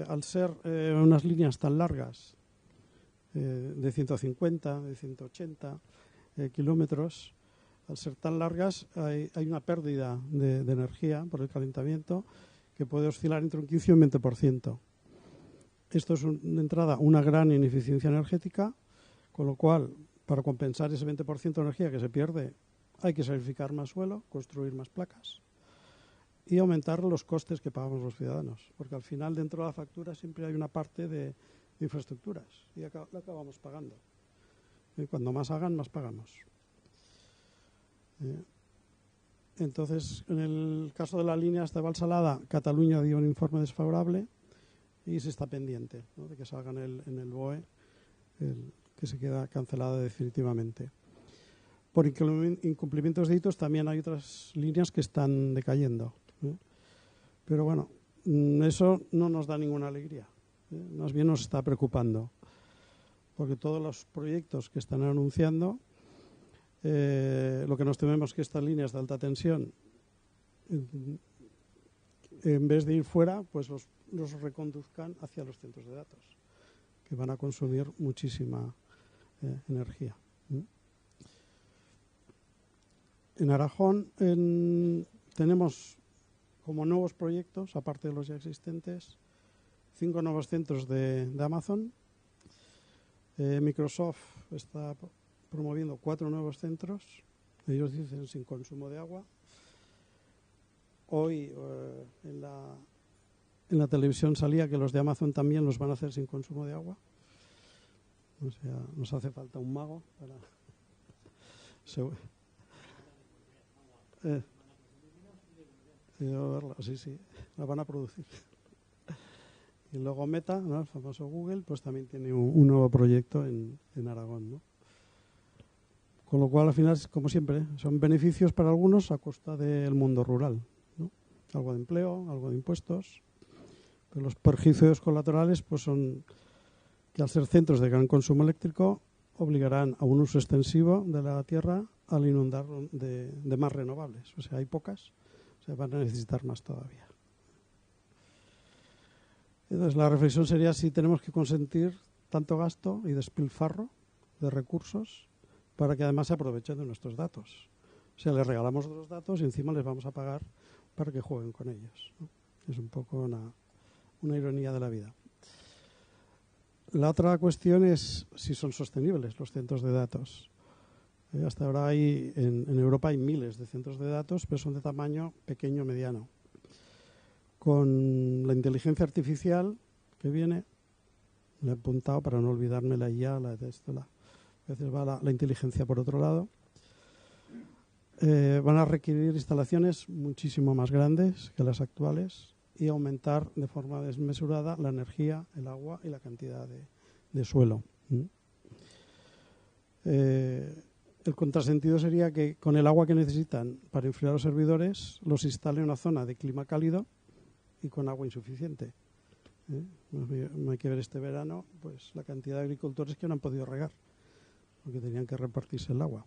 al ser unas líneas tan largas, de 150, de 180 kilómetros, al ser tan largas hay una pérdida de energía por el calentamiento que puede oscilar entre un 15 y un 20%. Esto es de entrada una gran ineficiencia energética, con lo cual para compensar ese 20% de energía que se pierde hay que sacrificar más suelo, construir más placas y aumentar los costes que pagamos los ciudadanos, porque al final dentro de la factura siempre hay una parte de infraestructuras y la acabamos pagando. Cuando más hagan, más pagamos. Entonces, en el caso de la línea hasta Valsalada, Cataluña dio un informe desfavorable y se está pendiente, ¿no?, de que salga en el BOE, que se queda cancelada definitivamente. Por incumplimientos de hitos también hay otras líneas que están decayendo. Pero bueno, eso no nos da ninguna alegría. Más bien nos está preocupando, porque todos los proyectos que están anunciando, lo que nos tememos es que estas líneas de alta tensión, en vez de ir fuera, pues los reconduzcan hacia los centros de datos, que van a consumir muchísima energía. En Aragón tenemos como nuevos proyectos, aparte de los ya existentes, 5 nuevos centros de Amazon. Microsoft está promoviendo 4 nuevos centros, ellos dicen sin consumo de agua. Hoy en la televisión salía que los de Amazon también los van a hacer sin consumo de agua. O sea, nos hace falta un mago para... Sí, la van a producir. Y luego Meta, ¿no?, el famoso Google, pues también tiene un nuevo proyecto en Aragón, ¿no? Con lo cual, al final, como siempre, son beneficios para algunos a costa del mundo rural, ¿no? Algo de empleo, algo de impuestos. Pero los perjuicios colaterales pues son que al ser centros de gran consumo eléctrico obligarán a un uso extensivo de la tierra al inundar de más renovables. O sea, hay pocas, o sea, van a necesitar más todavía. Entonces, la reflexión sería si tenemos que consentir tanto gasto y despilfarro de recursos para que además se aprovechen de nuestros datos. O sea, les regalamos los datos y encima les vamos a pagar para que jueguen con ellos, ¿no? Es un poco una ironía de la vida. La otra cuestión es si son sostenibles los centros de datos. Hasta ahora en Europa hay miles de centros de datos, pero son de tamaño pequeño, mediano. Con la inteligencia artificial que viene, le he apuntado para no olvidarme la IA, a veces va la inteligencia por otro lado. Van a requerir instalaciones muchísimo más grandes que las actuales y aumentar de forma desmesurada la energía, el agua y la cantidad de suelo. El contrasentido sería que con el agua que necesitan para enfriar los servidores los instale en una zona de clima cálido y con agua insuficiente. No hay que ver este verano pues la cantidad de agricultores que no han podido regar porque tenían que repartirse el agua.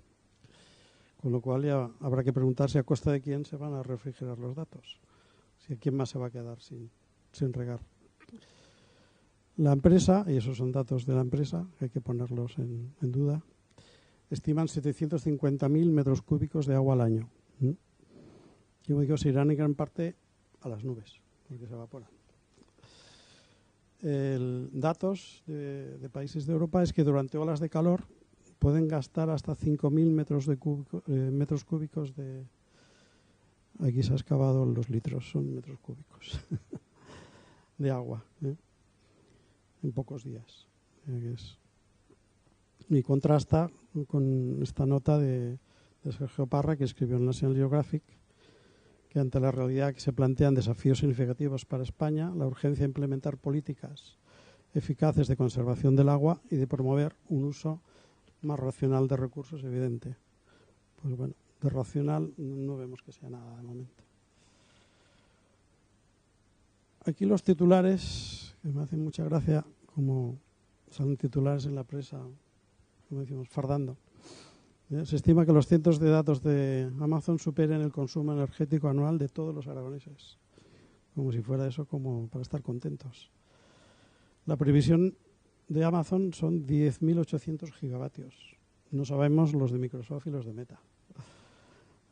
Con lo cual ya habrá que preguntarse a costa de quién se van a refrigerar los datos. Si a quién más se va a quedar sin regar. La empresa, y esos son datos de la empresa, que hay que ponerlos en duda, estiman 750.000 metros cúbicos de agua al año. Yo me digo, se irán en gran parte a las nubes, porque se evaporan. Datos de países de Europa es que durante olas de calor pueden gastar hasta 5.000 metros cúbicos de... Aquí se ha excavado los litros, son metros cúbicos de agua en pocos días. Y contrasta con esta nota de Sergio Parra, que escribió en National Geographic, que ante la realidad que se plantean desafíos significativos para España, la urgencia de implementar políticas eficaces de conservación del agua y de promover un uso más racional de recursos, evidente. Pues bueno, de racional no vemos que sea nada de momento. Aquí los titulares, que me hacen mucha gracia, como salen titulares en la prensa, como decimos, fardando. Se estima que los cientos de datos de Amazon superen el consumo energético anual de todos los aragoneses. Como si fuera eso como para estar contentos. La previsión de Amazon son 10.800 gigavatios. No sabemos los de Microsoft y los de Meta.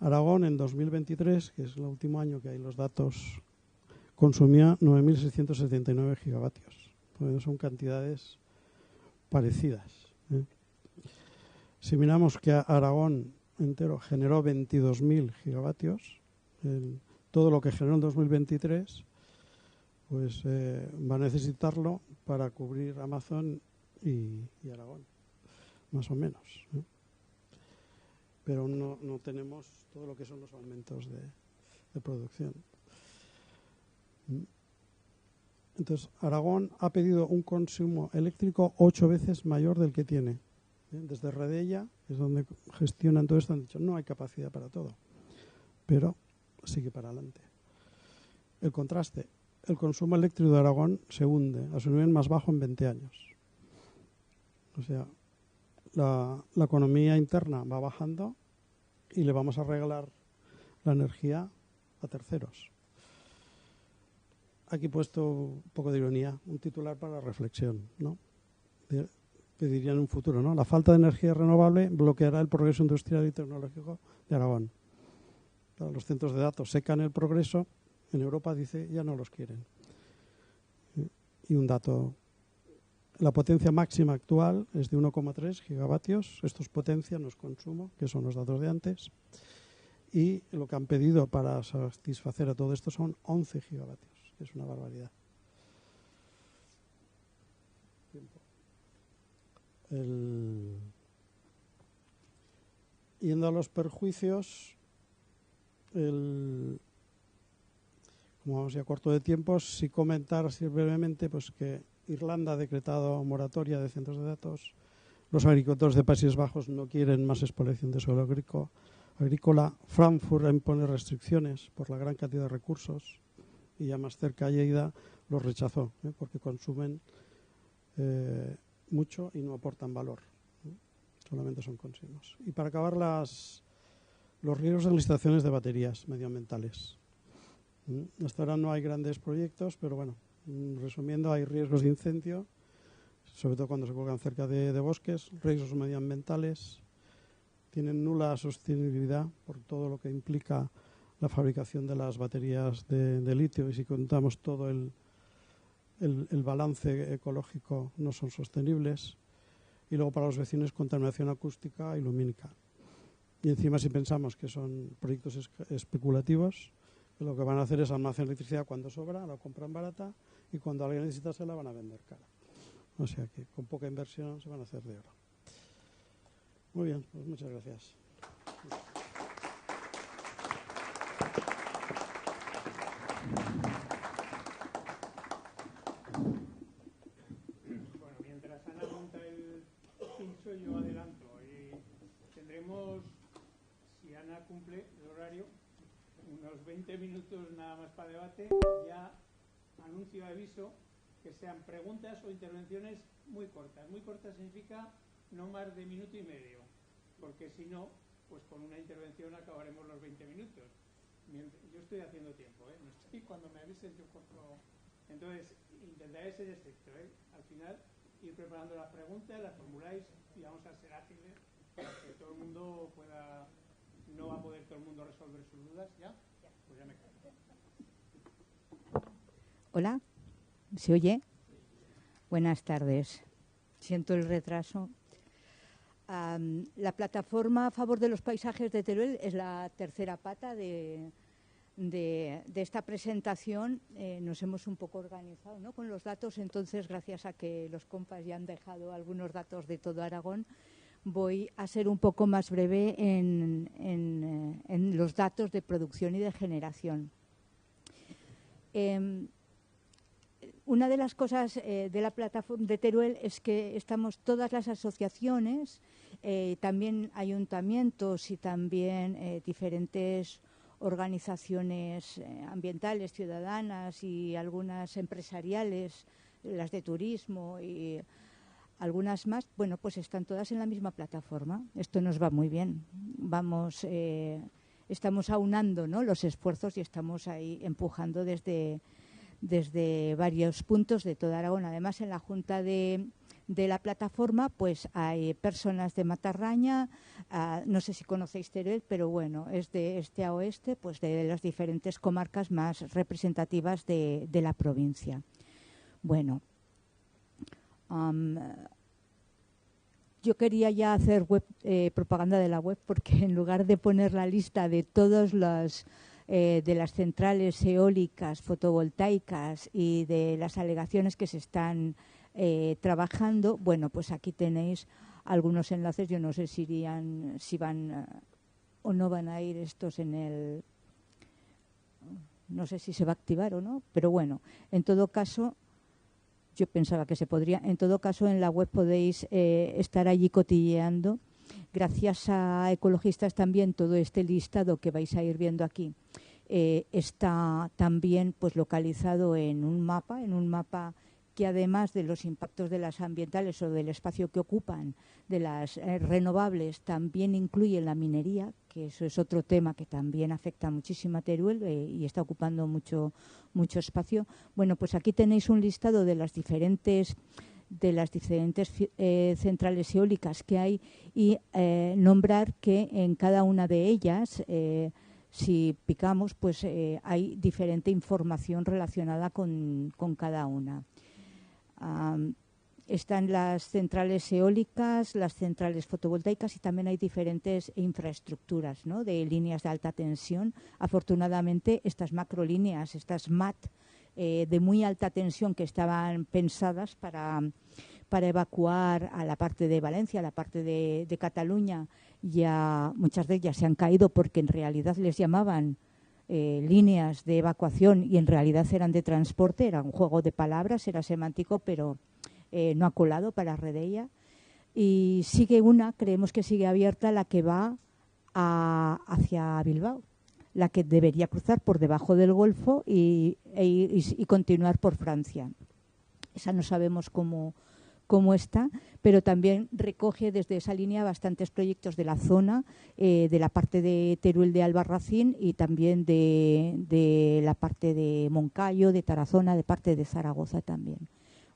Aragón en 2023, que es el último año que hay los datos, consumía 9.679 gigavatios. Pues son cantidades parecidas. Si miramos que Aragón entero generó 22.000 gigavatios, todo lo que generó en 2023, pues va a necesitarlo para cubrir Amazon y Aragón, más o menos. Pero no tenemos todo lo que son los aumentos de producción. Entonces, Aragón ha pedido un consumo eléctrico 8 veces mayor del que tiene. Desde Redella, que es donde gestionan todo esto, han dicho no hay capacidad para todo, pero sigue para adelante. El contraste, el consumo eléctrico de Aragón se hunde a su nivel más bajo en 20 años. O sea, la economía interna va bajando y le vamos a regalar la energía a terceros. Aquí he puesto un poco de ironía, un titular para la reflexión, ¿no? Que diría en un futuro, ¿no? La falta de energía renovable bloqueará el progreso industrial y tecnológico de Aragón. Claro, los centros de datos secan el progreso, en Europa dice ya no los quieren. Y un dato, la potencia máxima actual es de 1,3 gigavatios, esto es potencia, no es consumo, que son los datos de antes, y lo que han pedido para satisfacer a todo esto son 11 gigavatios, que es una barbaridad. Yendo a los perjuicios, como vamos ya corto de tiempo, sí comentar así brevemente pues que Irlanda ha decretado moratoria de centros de datos, los agricultores de Países Bajos no quieren más expoliación de suelo agrícola, Frankfurt impone restricciones por la gran cantidad de recursos y ya más cerca Lleida los rechazó porque consumen mucho y no aportan valor, solamente son consumos. Y para acabar, los riesgos de las estaciones de baterías medioambientales. Hasta ahora no hay grandes proyectos, pero bueno, resumiendo, hay riesgos de incendio, sobre todo cuando se colocan cerca de bosques, riesgos medioambientales, tienen nula sostenibilidad por todo lo que implica la fabricación de las baterías de litio, y si contamos todo el balance ecológico no son sostenibles, y luego para los vecinos contaminación acústica y lumínica. Y encima si pensamos que son proyectos especulativos, que lo que van a hacer es almacenar electricidad cuando sobra, la compran barata y cuando alguien necesita se la van a vender cara. O sea que con poca inversión se van a hacer de oro. Muy bien, pues muchas gracias. Bueno, mientras Ana monta el pincho, yo adelanto. Y tendremos, si Ana cumple el horario, unos 20 minutos nada más para debate. Ya anuncio, aviso, que sean preguntas o intervenciones muy cortas. Muy cortas significa no más de minuto y medio, porque si no, pues con una intervención acabaremos los 20 minutos. Yo estoy haciendo tiempo, no estoy, cuando me avisen yo corto. Entonces, intentaré ser estricto, al final ir preparando las preguntas, las formuláis y vamos a ser ágiles para que todo el mundo pueda. No va a poder todo el mundo resolver sus dudas, ¿ya? Pues ya me callo. Hola, ¿se oye? Buenas tardes. Siento el retraso. La plataforma a favor de los paisajes de Teruel es la tercera pata de esta presentación. Nos hemos un poco organizado, ¿no?, con los datos, entonces gracias a que los compas ya han dejado algunos datos de todo Aragón, voy a ser un poco más breve en los datos de producción y de generación. Una de las cosas de la plataforma de Teruel es que estamos todas las asociaciones, también ayuntamientos y también diferentes organizaciones ambientales, ciudadanas y algunas empresariales, las de turismo y algunas más, bueno, pues están todas en la misma plataforma. Esto nos va muy bien. Estamos aunando, ¿no?, los esfuerzos y estamos ahí empujando desde varios puntos de toda Aragón. Además, en la junta de la plataforma pues hay personas de Matarraña, no sé si conocéis Teruel, pero bueno, es de este a oeste, pues de las diferentes comarcas más representativas de la provincia. Bueno, yo quería ya hacer propaganda de la web, porque en lugar de poner la lista de todos los de las centrales eólicas, fotovoltaicas y de las alegaciones que se están trabajando, bueno, pues aquí tenéis algunos enlaces. Yo no sé si van o no van a ir estos en el... No sé si se va a activar o no, pero bueno, en todo caso, yo pensaba que se podría. En todo caso, en la web podéis estar allí cotilleando. Gracias a ecologistas también todo este listado que vais a ir viendo aquí está también pues localizado en un mapa que, además de los impactos de las ambientales o del espacio que ocupan, de las renovables, también incluye la minería, que eso es otro tema que también afecta muchísimo a Teruel y está ocupando mucho espacio. Bueno, pues aquí tenéis un listado de las diferentes centrales eólicas que hay y nombrar que en cada una de ellas, si picamos, pues hay diferente información relacionada con cada una. Están las centrales eólicas, las centrales fotovoltaicas y también hay diferentes infraestructuras, ¿no?, de líneas de alta tensión. Afortunadamente, estas macrolíneas, estas MAT, de muy alta tensión, que estaban pensadas para evacuar a la parte de Valencia, a la parte de Cataluña, ya muchas de ellas se han caído porque en realidad les llamaban líneas de evacuación y en realidad eran de transporte. Era un juego de palabras, era semántico, pero no ha colado para Redella. Y sigue creemos que sigue abierta la que va hacia Bilbao, la que debería cruzar por debajo del Golfo y continuar por Francia. Esa no sabemos cómo está, pero también recoge desde esa línea bastantes proyectos de la zona, de la parte de Teruel de Albarracín y también de la parte de Moncayo, de Tarazona, de parte de Zaragoza también.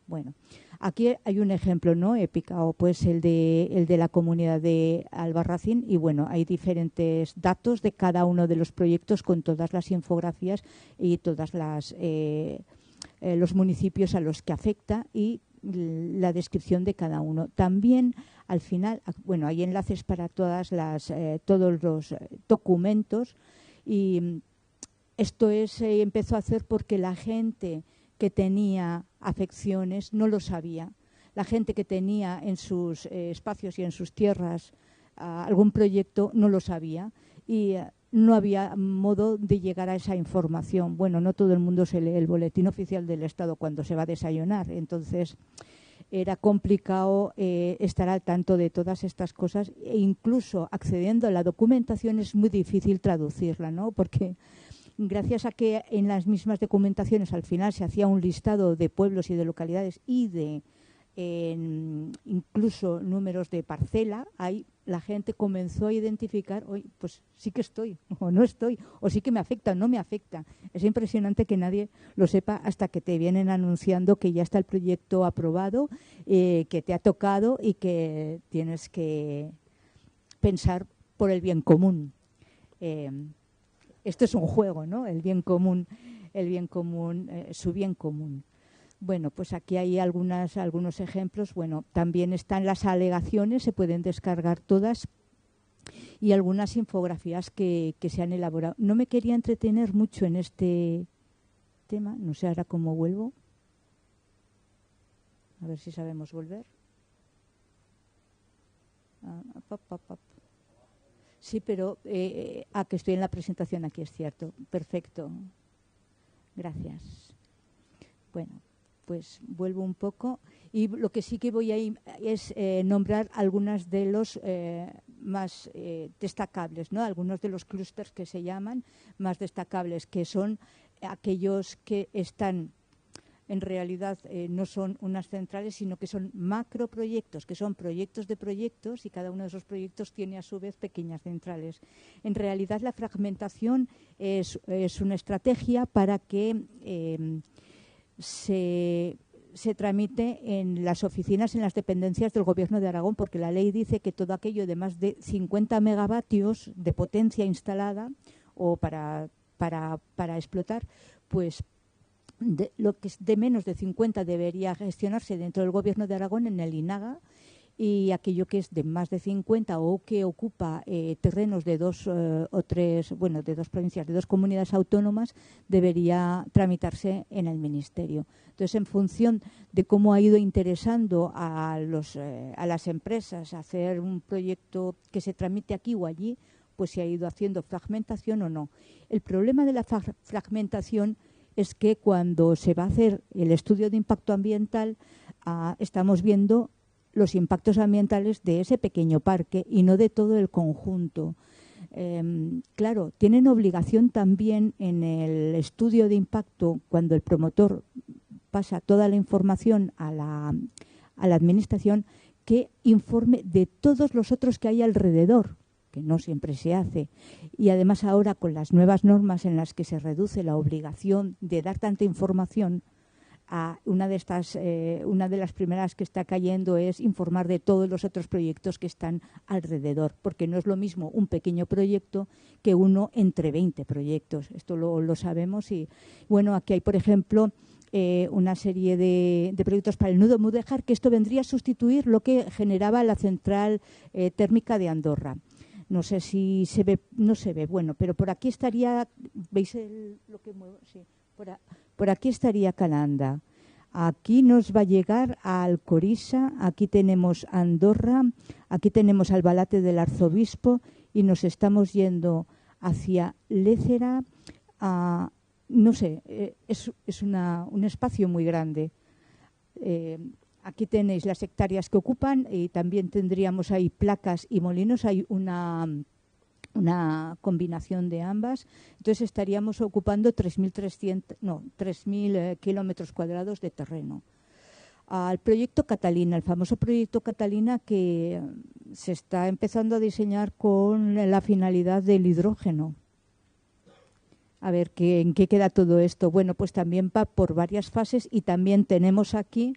Bueno, aquí hay un ejemplo, ¿no?, he picado pues el de la comunidad de Albarracín y bueno, hay diferentes datos de cada uno de los proyectos con todas las infografías y todas los municipios a los que afecta y la descripción de cada uno. También, al final, bueno, hay enlaces para todos los documentos, y esto se empezó a hacer porque la gente que tenía afecciones no lo sabía. La gente que tenía en sus espacios y en sus tierras algún proyecto no lo sabía, y no había modo de llegar a esa información. Bueno, no todo el mundo se lee el boletín oficial del Estado cuando se va a desayunar, entonces era complicado estar al tanto de todas estas cosas, e incluso accediendo a la documentación es muy difícil traducirla, ¿no? Porque gracias a que en las mismas documentaciones al final se hacía un listado de pueblos y de localidades y de incluso números de parcela, ahí la gente comenzó a identificar, oye, pues sí que estoy, o no estoy, o sí que me afecta, o no me afecta. Es impresionante que nadie lo sepa hasta que te vienen anunciando que ya está el proyecto aprobado, que te ha tocado y que tienes que pensar por el bien común. Esto es un juego, ¿no? El bien común, su bien común. Bueno, pues aquí hay algunos ejemplos. Bueno, también están las alegaciones, se pueden descargar todas, y algunas infografías que se han elaborado. No me quería entretener mucho en este tema, no sé ahora cómo vuelvo. A ver si sabemos volver. Sí, pero que estoy en la presentación, aquí es cierto. Perfecto. Gracias. Bueno, pues vuelvo un poco, y lo que sí que voy a es nombrar algunas de los más destacables, ¿no? Algunos de los clústeres que se llaman más destacables, que son aquellos que están, en realidad no son unas centrales, sino que son macroproyectos, que son proyectos de proyectos, y cada uno de esos proyectos tiene a su vez pequeñas centrales. En realidad la fragmentación es una estrategia para que se tramite en las oficinas, en las dependencias del Gobierno de Aragón, porque la ley dice que todo aquello de más de 50 megavatios de potencia instalada o para explotar, pues lo que es de menos de 50 debería gestionarse dentro del Gobierno de Aragón en el INAGA, y aquello que es de más de 50 o que ocupa terrenos de dos o tres, bueno, de dos provincias, de dos comunidades autónomas, debería tramitarse en el Ministerio. Entonces, en función de cómo ha ido interesando a las empresas hacer un proyecto que se tramite aquí o allí, pues se ha ido haciendo fragmentación o no. El problema de la fragmentación es que cuando se va a hacer el estudio de impacto ambiental, estamos viendo los impactos ambientales de ese pequeño parque y no de todo el conjunto. Claro, tienen obligación también en el estudio de impacto, cuando el promotor pasa toda la información a la administración, que informe de todos los otros que hay alrededor, que no siempre se hace. Y además ahora, con las nuevas normas en las que se reduce la obligación de dar tanta información, una de las primeras que está cayendo es informar de todos los otros proyectos que están alrededor, porque no es lo mismo un pequeño proyecto que uno entre 20 proyectos. Esto lo sabemos. Y bueno, aquí hay, por ejemplo, una serie de proyectos para el nudo Mudéjar, que esto vendría a sustituir lo que generaba la central térmica de Andorra. No sé si se ve, no se ve, bueno, pero por aquí estaría, ¿veis lo que muevo? Sí, por aquí estaría Calanda. Aquí nos va a llegar a Alcoriza, aquí tenemos Andorra, aquí tenemos Albalate del Arzobispo, y nos estamos yendo hacia Lécera. No sé, es un espacio muy grande. Aquí tenéis las hectáreas que ocupan, y también tendríamos ahí Placas y Molinos. Hay una combinación de ambas. Entonces estaríamos ocupando 3.000 kilómetros cuadrados de terreno. Al proyecto Catalina, el famoso proyecto Catalina, que se está empezando a diseñar con la finalidad del hidrógeno. A ver, ¿en qué queda todo esto? Bueno, pues también va por varias fases, y también tenemos aquí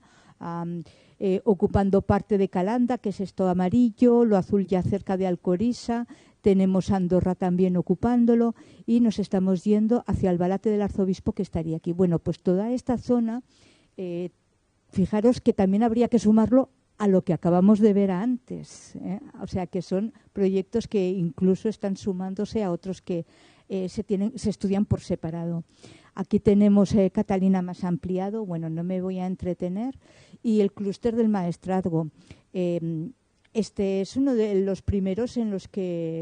ocupando parte de Calanda, que es esto amarillo, lo azul ya cerca de Alcoriza, tenemos Andorra también ocupándolo, y nos estamos yendo hacia Albalate del Arzobispo, que estaría aquí. Bueno, pues toda esta zona fijaros que también habría que sumarlo a lo que acabamos de ver antes, ¿eh? O sea que son proyectos que incluso están sumándose a otros que se estudian por separado. Aquí tenemos Catalina más ampliado, bueno, no me voy a entretener, y el clúster del maestrazgo. Este es uno de los primeros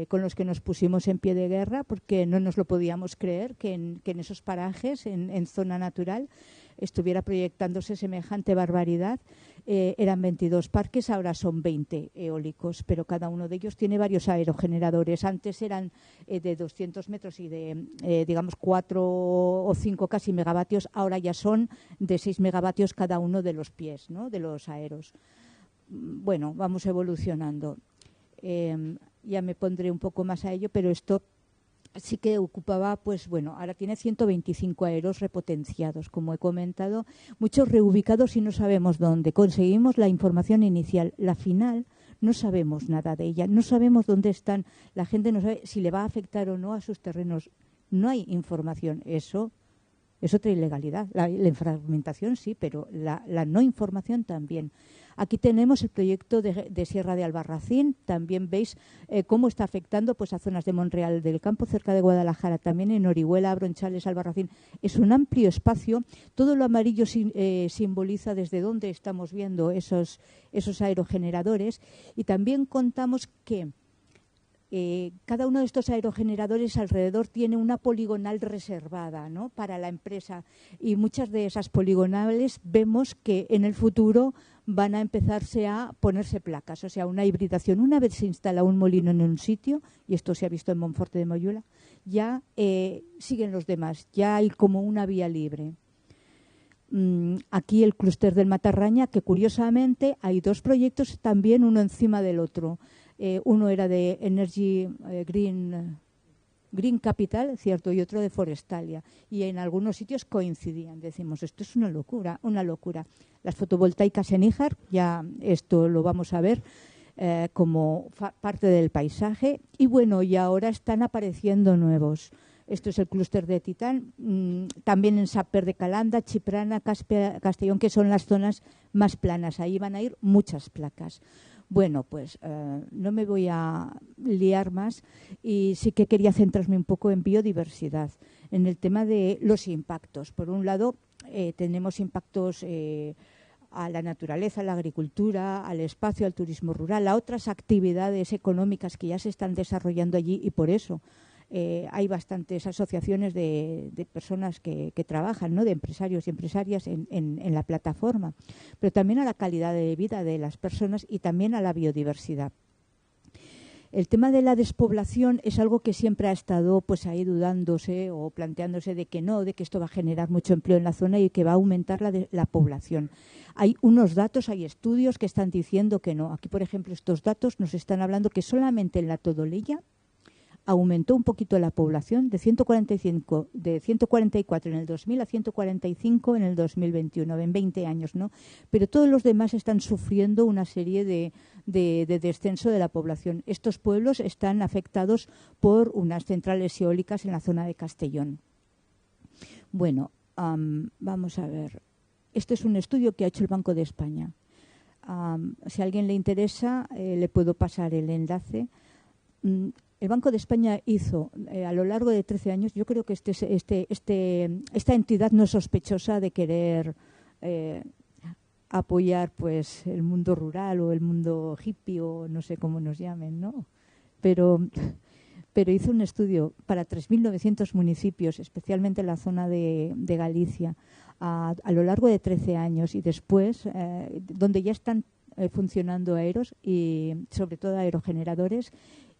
con los que nos pusimos en pie de guerra, porque no nos lo podíamos creer que en esos parajes, en zona natural, estuviera proyectándose semejante barbaridad. Eran 22 parques, ahora son 20 eólicos, pero cada uno de ellos tiene varios aerogeneradores. Antes eran de 200 metros y de, digamos, 4 o 5 casi megavatios, ahora ya son de 6 megavatios cada uno de los pies, ¿no?, de los aeros. Bueno, vamos evolucionando. Ya me pondré un poco más a ello, pero esto sí que ocupaba, pues bueno, ahora tiene 125 aeros repotenciados, como he comentado, muchos reubicados y no sabemos dónde. Conseguimos la información inicial, la final no sabemos nada de ella, no sabemos dónde están, la gente no sabe si le va a afectar o no a sus terrenos, no hay información. Eso es otra ilegalidad. La fragmentación sí, pero la no información también. Aquí tenemos el proyecto de Sierra de Albarracín. También veis cómo está afectando, pues, a zonas de Monreal del Campo, cerca de Guadalajara, también en Orihuela, Bronchales, Albarracín. Es un amplio espacio. Todo lo amarillo simboliza desde dónde estamos viendo esos aerogeneradores. Y también contamos que cada uno de estos aerogeneradores alrededor tiene una poligonal reservada, ¿no?, para la empresa, y muchas de esas poligonales vemos que en el futuro van a empezarse a ponerse placas, o sea, una hibridación. Una vez se instala un molino en un sitio, y esto se ha visto en Monforte de Moyula, ya siguen los demás, ya hay como una vía libre. Aquí el clúster del Matarraña, que curiosamente hay dos proyectos también, uno encima del otro. Uno era de Energy Green Capital, cierto, y otro de Forestalia. Y en algunos sitios coincidían. Decimos, esto es una locura, una locura. Las fotovoltaicas en Níjar, ya esto lo vamos a ver como parte del paisaje. Y bueno, y ahora están apareciendo nuevos. Esto es el clúster de Titán, también en Saper de Calanda, Chiprana, Castellón, que son las zonas más planas. Ahí van a ir muchas placas. Bueno, pues no me voy a liar más, y sí que quería centrarme un poco en biodiversidad, en el tema de los impactos. Por un lado, tenemos impactos a la naturaleza, a la agricultura, al espacio, al turismo rural, a otras actividades económicas que ya se están desarrollando allí, y por eso hay bastantes asociaciones de personas que trabajan, ¿no?, de empresarios y empresarias en la plataforma, pero también a la calidad de vida de las personas y también a la biodiversidad. El tema de la despoblación es algo que siempre ha estado, pues, ahí dudándose o planteándose de que no, de que esto va a generar mucho empleo en la zona y que va a aumentar la población. Hay unos datos, hay estudios que están diciendo que no. Aquí, por ejemplo, estos datos nos están hablando que solamente en la Todolella aumentó un poquito la población de 144 en el 2000 a 145 en el 2021, en 20 años, ¿no? Pero todos los demás están sufriendo una serie de descenso de la población. Estos pueblos están afectados por unas centrales eólicas en la zona de Castellón. Bueno, vamos a ver. Este es un estudio que ha hecho el Banco de España. Si a alguien le interesa, le puedo pasar el enlace. El Banco de España hizo a lo largo de 13 años, yo creo que esta entidad no es sospechosa de querer apoyar, pues, el mundo rural o el mundo hippie, o no sé cómo nos llamen, ¿no? Pero hizo un estudio para 3.900 municipios, especialmente en la zona de Galicia, a lo largo de 13 años, y después, donde ya están funcionando aeros, y sobre todo aerogeneradores.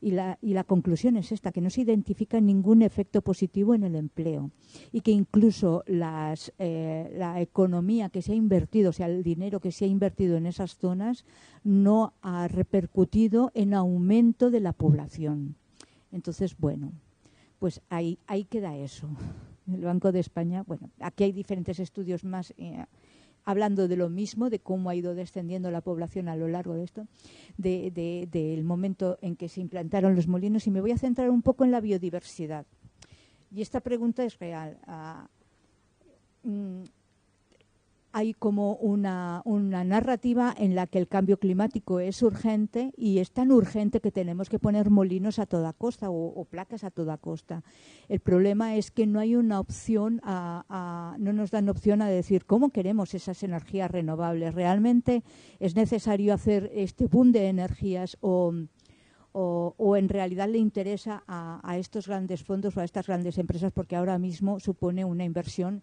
Y la conclusión es esta, que no se identifica ningún efecto positivo en el empleo, y que incluso la economía que se ha invertido, o sea, el dinero que se ha invertido en esas zonas, no ha repercutido en aumento de la población. Entonces, bueno, pues ahí queda eso. El Banco de España, bueno, aquí hay diferentes estudios más hablando de lo mismo, de cómo ha ido descendiendo la población a lo largo de esto, del momento en que se implantaron los molinos, y me voy a centrar un poco en la biodiversidad. Y esta pregunta es real. hay como una narrativa en la que el cambio climático es urgente y es tan urgente que tenemos que poner molinos a toda costa o placas a toda costa. El problema es que no hay una opción, no nos dan opción a decir cómo queremos esas energías renovables. ¿Realmente es necesario hacer este boom de energías o en realidad le interesa a estos grandes fondos o a estas grandes empresas porque ahora mismo supone una inversión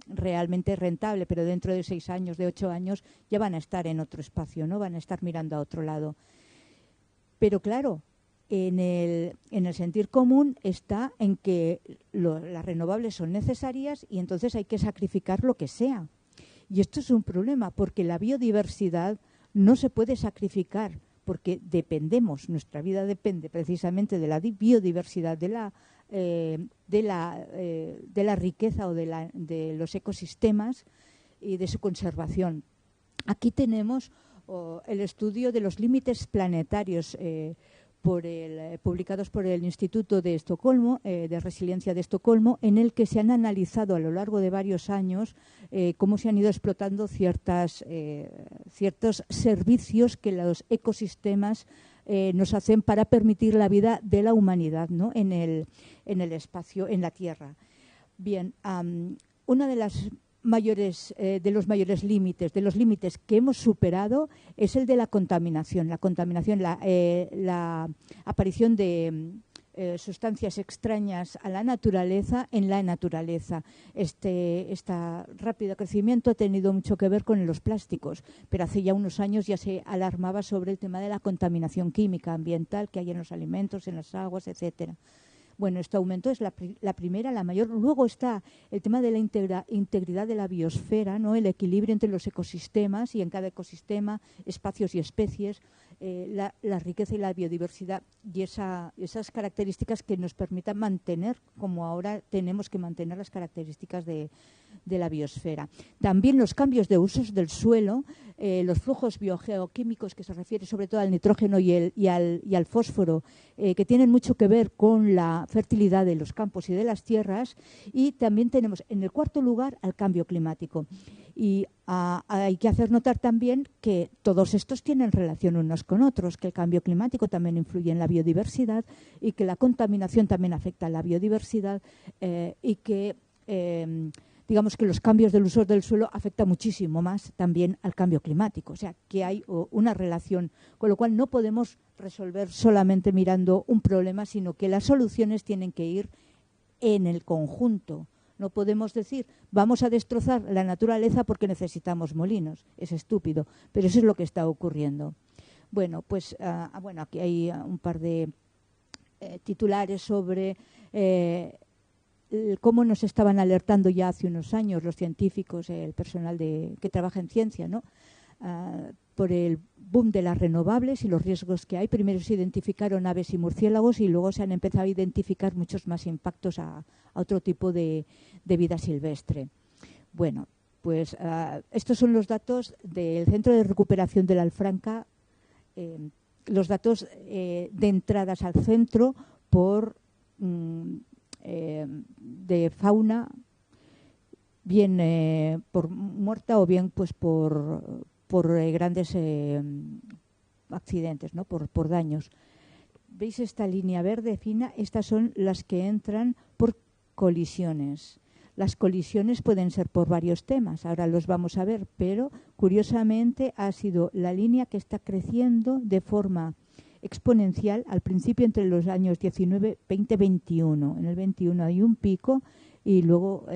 realmente rentable, pero dentro de 6 años, de 8 años, ya van a estar en otro espacio, ¿no? Van a estar mirando a otro lado. Pero claro, en el sentir común está en que las renovables son necesarias y entonces hay que sacrificar lo que sea. Y esto es un problema porque la biodiversidad no se puede sacrificar porque dependemos, nuestra vida depende precisamente de la biodiversidad, de la riqueza o de los ecosistemas y de su conservación. Aquí tenemos el estudio de los límites planetarios publicados por el Instituto de Estocolmo, de Resiliencia de Estocolmo, en el que se han analizado a lo largo de varios años cómo se han ido explotando ciertos servicios que los ecosistemas nos hacen para permitir la vida de la humanidad, ¿no? en el espacio, en la Tierra. Bien, una de las los mayores límites, de los límites que hemos superado, es el de la contaminación. La contaminación, la aparición de sustancias extrañas a la naturaleza en la naturaleza. Este rápido crecimiento ha tenido mucho que ver con los plásticos, pero hace ya unos años ya se alarmaba sobre el tema de la contaminación química ambiental que hay en los alimentos, en las aguas, etcétera. Bueno, este aumento es la primera, la mayor. Luego está el tema de la integridad de la biosfera, ¿no? El equilibrio entre los ecosistemas y en cada ecosistema, espacios y especies, la riqueza y la biodiversidad y esas características que nos permitan mantener, como ahora tenemos que mantener las características de la biosfera. También los cambios de usos del suelo, los flujos biogeoquímicos, que se refiere sobre todo al nitrógeno y al fósforo, que tienen mucho que ver con la fertilidad de los campos y de las tierras. Y también tenemos en el cuarto lugar al cambio climático. Y hay que hacer notar también que todos estos tienen relación unos con otros, que el cambio climático también influye en la biodiversidad y que la contaminación también afecta a la biodiversidad y que digamos que los cambios del uso del suelo afectan muchísimo más también al cambio climático. O sea, que hay una relación, con lo cual no podemos resolver solamente mirando un problema, sino que las soluciones tienen que ir en el conjunto. No podemos decir, vamos a destrozar la naturaleza porque necesitamos molinos. Es estúpido, pero eso es lo que está ocurriendo. Bueno, pues aquí hay un par de titulares sobre cómo nos estaban alertando ya hace unos años los científicos, el personal que trabaja en ciencia, ¿no? Por el boom de las renovables y los riesgos que hay. Primero se identificaron aves y murciélagos y luego se han empezado a identificar muchos más impactos a otro tipo de vida silvestre. Bueno, pues estos son los datos del Centro de Recuperación del Alfranca, los datos de entradas al centro por de fauna, bien por muerta o bien pues por grandes accidentes, ¿no? por daños. ¿Veis esta línea verde fina? Estas son las que entran por colisiones. Las colisiones pueden ser por varios temas, ahora los vamos a ver, pero curiosamente ha sido la línea que está creciendo de forma exponencial al principio entre los años 19, 20, 21. En el 21 hay un pico y luego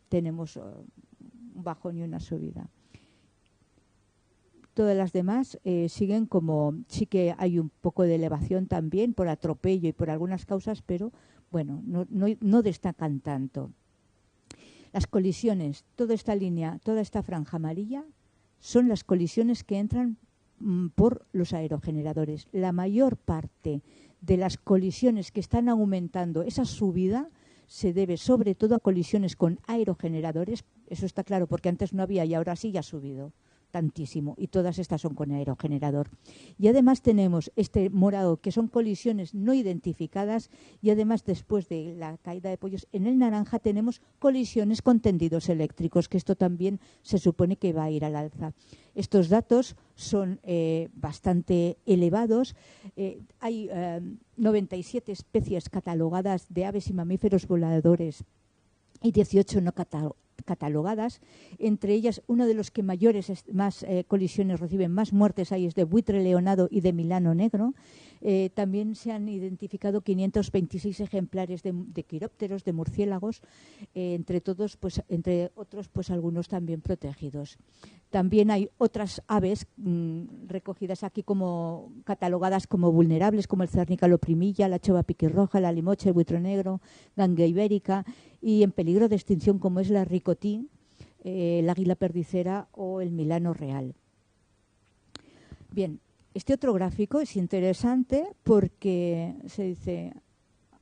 tenemos un bajón y una subida. Todas las demás siguen como, sí que hay un poco de elevación también por atropello y por algunas causas, pero bueno, no destacan tanto. Las colisiones, toda esta línea, toda esta franja amarilla, son las colisiones que entran por los aerogeneradores. La mayor parte de las colisiones que están aumentando esa subida se debe sobre todo a colisiones con aerogeneradores. Eso está claro porque antes no había y ahora sí ya ha subido tantísimo, y todas estas son con aerogenerador. Y además tenemos este morado, que son colisiones no identificadas, y además después de la caída de pollos, en el naranja tenemos colisiones con tendidos eléctricos, que esto también se supone que va a ir al alza. Estos datos son bastante elevados. Hay 97 especies catalogadas de aves y mamíferos voladores y 18 no catalogadas. Entre ellas, uno de los que más colisiones reciben, más muertes hay, es de buitre leonado y de milano negro. También se han identificado 526 ejemplares de quirópteros, de murciélagos, entre otros, pues algunos también protegidos. También hay otras aves recogidas aquí como catalogadas como vulnerables, como el cernícalo primilla, la chova piquirroja, la limocha, el buitre negro, ganga ibérica, y en peligro de extinción, como es la ricotí, el águila perdicera o el milano real. Bien, este otro gráfico es interesante porque se dice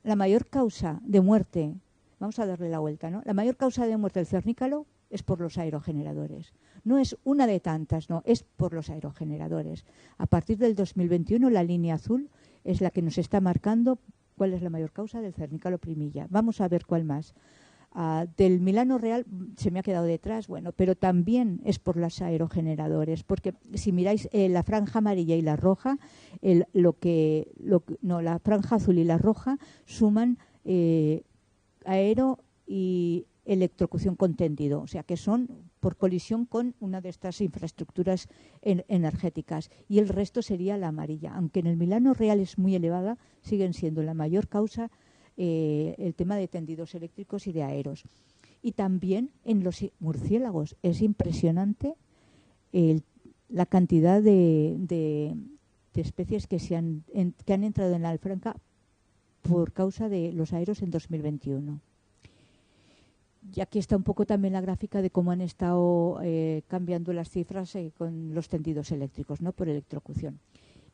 la mayor causa de muerte, vamos a darle la vuelta, ¿no? La mayor causa de muerte del cernícalo es por los aerogeneradores. No es una de tantas, no, es por los aerogeneradores. A partir del 2021 la línea azul es la que nos está marcando cuál es la mayor causa del cernícalo primilla. Vamos a ver cuál más. Del milano real se me ha quedado detrás, bueno, pero también es por los aerogeneradores, porque si miráis la franja amarilla y la roja, la franja azul y la roja suman aero y electrocución con tendido, o sea que son por colisión con una de estas infraestructuras energéticas, y el resto sería la amarilla. Aunque en el milano real es muy elevada, siguen siendo la mayor causa el tema de tendidos eléctricos y de aeros. Y también en los murciélagos es impresionante la cantidad de especies que han entrado en la Alfranca por causa de los aeros en 2021. Y aquí está un poco también la gráfica de cómo han estado cambiando las cifras con los tendidos eléctricos, ¿no?, por electrocución.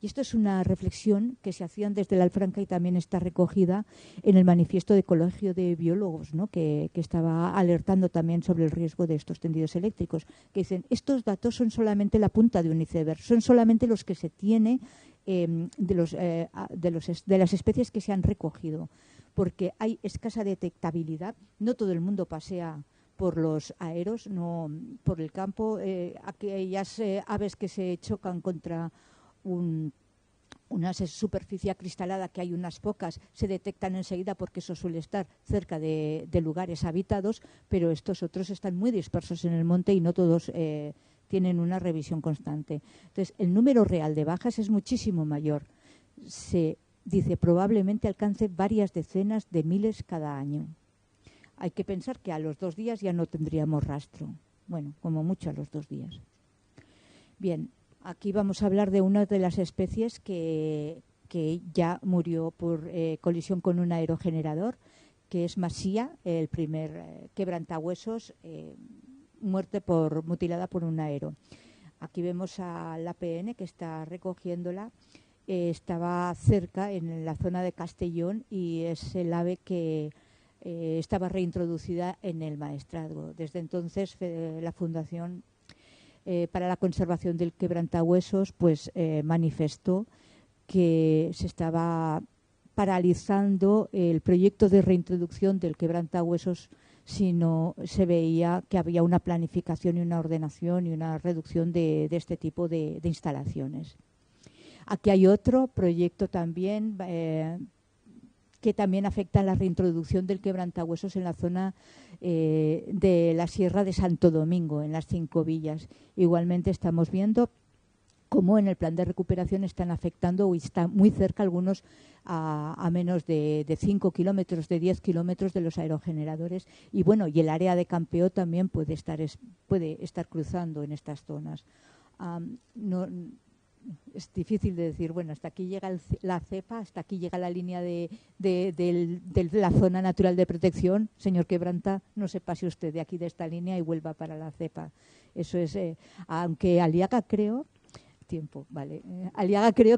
Y esto es una reflexión que se hacían desde la Alfranca y también está recogida en el manifiesto de Colegio de Biólogos, ¿no?, que estaba alertando también sobre el riesgo de estos tendidos eléctricos, que dicen, estos datos son solamente la punta de un iceberg, son solamente los que se tiene de las especies que se han recogido, porque hay escasa detectabilidad. No todo el mundo pasea por los aeros, no por el campo. Aquellas aves que se chocan contra una superficie acristalada, que hay unas pocas, se detectan enseguida porque eso suele estar cerca de lugares habitados, pero estos otros están muy dispersos en el monte y no todos tienen una revisión constante. Entonces, el número real de bajas es muchísimo mayor. Se dice probablemente alcance varias decenas de miles cada año. Hay que pensar que a los 2 días ya no tendríamos rastro. Bueno, como mucho a los 2 días. Bien, aquí vamos a hablar de una de las especies que ya murió por colisión con un aerogenerador, que es Masía, el primer quebrantahuesos, muerte mutilada por un aero. Aquí vemos al APN que está recogiéndola. Estaba cerca, en la zona de Castellón, y es el ave que estaba reintroducida en el maestrazgo. Desde entonces, la Fundación para la Conservación del Quebrantahuesos pues manifestó que se estaba paralizando el proyecto de reintroducción del quebrantahuesos si no se veía que había una planificación y una ordenación y una reducción de este tipo de instalaciones. Aquí hay otro proyecto también que también afecta a la reintroducción del quebrantahuesos en la zona de la Sierra de Santo Domingo, en las 5 villas. Igualmente estamos viendo cómo en el plan de recuperación están afectando, o están muy cerca algunos a menos de 5 kilómetros, de 10 kilómetros de los aerogeneradores. Y bueno, y el área de campeo también puede estar cruzando en estas zonas. Es difícil de decir, bueno, hasta aquí llega la cepa, hasta aquí llega la línea de la zona natural de protección. Señor Quebranta, no se pase usted de aquí, de esta línea, y vuelva para la cepa. Eso es, aunque Aliaga creo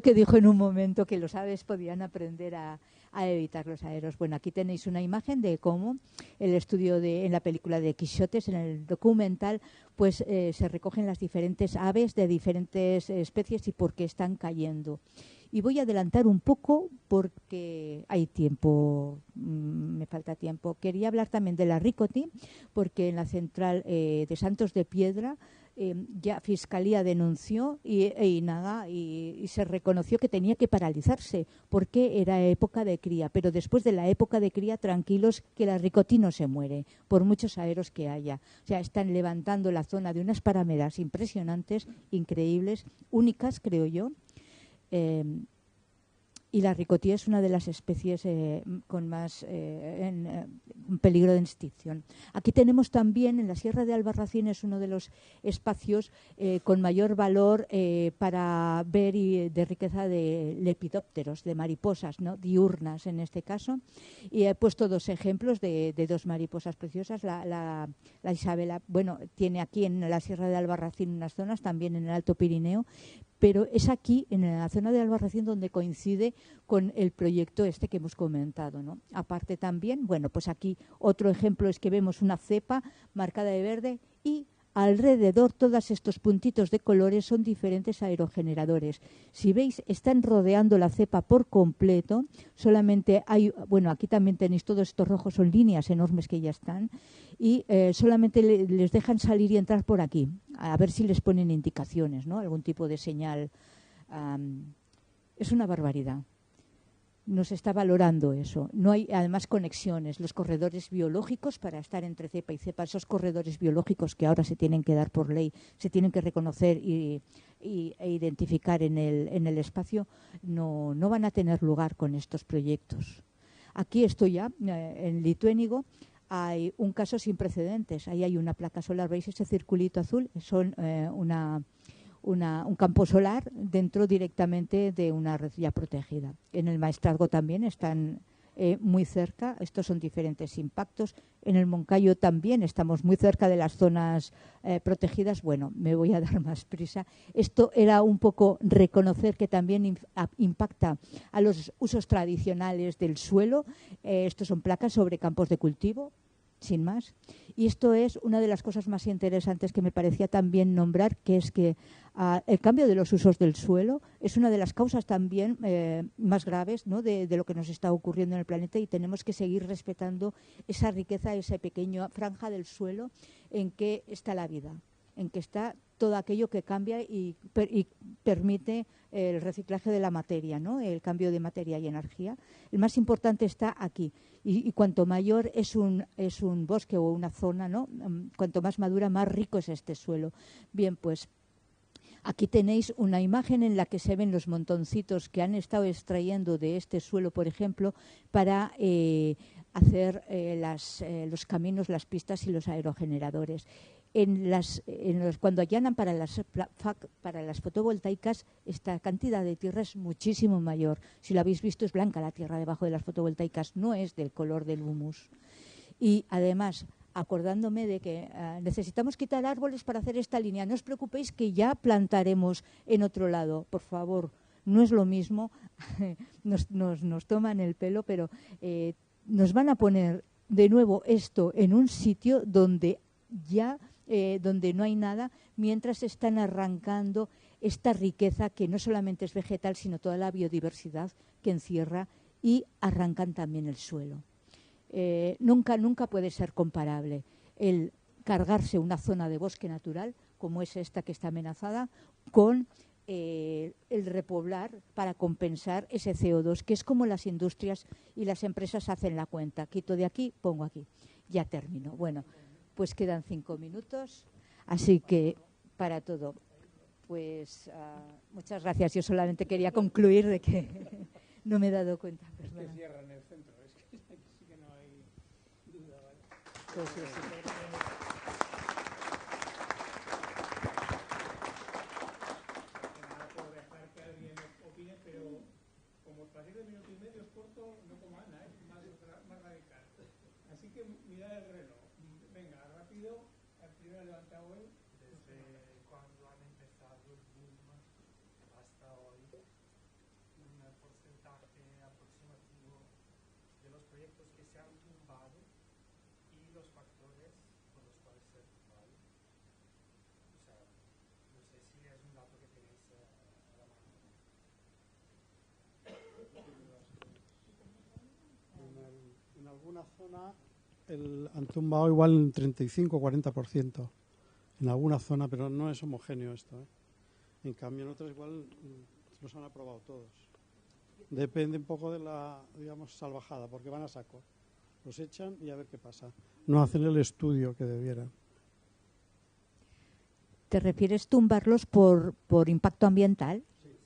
que dijo en un momento que los aves podían aprender a a evitar los aeros. Bueno, aquí tenéis una imagen de cómo el estudio en la película de Quixotes, en el documental, pues se recogen las diferentes aves de diferentes especies y por qué están cayendo. Y voy a adelantar un poco porque hay tiempo, me falta tiempo. Quería hablar también de la ricoti, porque en la central de Santos de Piedra ya Fiscalía denunció y se reconoció que tenía que paralizarse porque era época de cría. Pero después de la época de cría, tranquilos, que la ricoti no se muere, por muchos aeros que haya. O sea, están levantando la zona de unas parameras impresionantes, increíbles, únicas, creo yo. Y la ricotía es una de las especies con más peligro de extinción. Aquí tenemos también, en la Sierra de Albarracín, es uno de los espacios con mayor valor para ver y de riqueza de lepidópteros, de mariposas, ¿no? Diurnas en este caso. Y he puesto dos ejemplos de dos mariposas preciosas. La Isabela, bueno, tiene aquí en la Sierra de Albarracín unas zonas, también en el Alto Pirineo, pero es aquí, en la zona de Albarracín, donde coincide con el proyecto este que hemos comentado, ¿no? Aparte también, bueno, pues aquí otro ejemplo es que vemos una cepa marcada de verde y alrededor todos estos puntitos de colores son diferentes aerogeneradores. Si veis, están rodeando la cepa por completo. Solamente hay, bueno, aquí también tenéis todos estos rojos, son líneas enormes que ya están. Y solamente les dejan salir y entrar por aquí, a ver si les ponen indicaciones, ¿no? Algún tipo de señal. Es una barbaridad. No se está valorando eso. No hay, además, conexiones. Los corredores biológicos para estar entre cepa y cepa, esos corredores biológicos que ahora se tienen que dar por ley, se tienen que reconocer e identificar en el espacio, no van a tener lugar con estos proyectos. Aquí estoy ya, en Lituénigo, hay un caso sin precedentes. Ahí hay una placa solar, ¿veis ese circulito azul? Son un campo solar dentro directamente de una red ya protegida. En el Maestrazgo también están muy cerca, estos son diferentes impactos. En el Moncayo también estamos muy cerca de las zonas protegidas. Bueno, me voy a dar más prisa. Esto era un poco reconocer que también impacta a los usos tradicionales del suelo. Estos son placas sobre campos de cultivo, sin más. Y esto es una de las cosas más interesantes que me parecía también nombrar, que es que el cambio de los usos del suelo es una de las causas también más graves, ¿no? de lo que nos está ocurriendo en el planeta, y tenemos que seguir respetando esa riqueza, esa pequeña franja del suelo en que está la vida, en que está todo aquello que cambia y permite el reciclaje de la materia, ¿no? El cambio de materia y energía. El más importante está aquí. Y cuanto mayor es un bosque o una zona, ¿no? Cuanto más madura, más rico es este suelo. Bien, pues aquí tenéis una imagen en la que se ven los montoncitos que han estado extrayendo de este suelo, por ejemplo, para hacer los caminos, las pistas y los aerogeneradores. Cuando allanan para las fotovoltaicas, esta cantidad de tierra es muchísimo mayor. Si lo habéis visto, es blanca la tierra debajo de las fotovoltaicas, no es del color del humus. Y además, acordándome de que necesitamos quitar árboles para hacer esta línea, no os preocupéis que ya plantaremos en otro lado, por favor. No es lo mismo, nos toman el pelo, pero nos van a poner de nuevo esto en un sitio donde donde no hay nada, mientras están arrancando esta riqueza que no solamente es vegetal, sino toda la biodiversidad que encierra, y arrancan también el suelo. Nunca puede ser comparable el cargarse una zona de bosque natural, como es esta que está amenazada, con el repoblar para compensar ese CO2, que es como las industrias y las empresas hacen la cuenta. Quito de aquí, pongo aquí. Ya termino. Bueno, pues quedan 5 minutos, así que para todo, pues muchas gracias. Yo solamente quería concluir de que no me he dado cuenta. Es que cierran el centro, es que sí que no hay duda, ¿vale? Pues sí, sí. No puedo dejar que alguien opine, pero como a partir de minuto y medio es corto, no como Ana, más radical. Así que mirad el reloj. Venga, rápido, el primero levantado hoy. Desde cuando han empezado el boom hasta hoy, un porcentaje aproximativo proyectos que se han tumbado y los factores por los cuales se han tumbado. O sea, no sé si es un dato que tenéis a la mano. En alguna zona han tumbado igual un 35 o 40%. En alguna zona, pero no es homogéneo esto, ¿eh? En cambio, en otros igual los han aprobado todos. Depende un poco de la, digamos, salvajada, porque van a saco. Los echan y a ver qué pasa. No hacen el estudio que debieran. ¿Te refieres tumbarlos por impacto ambiental? Sí.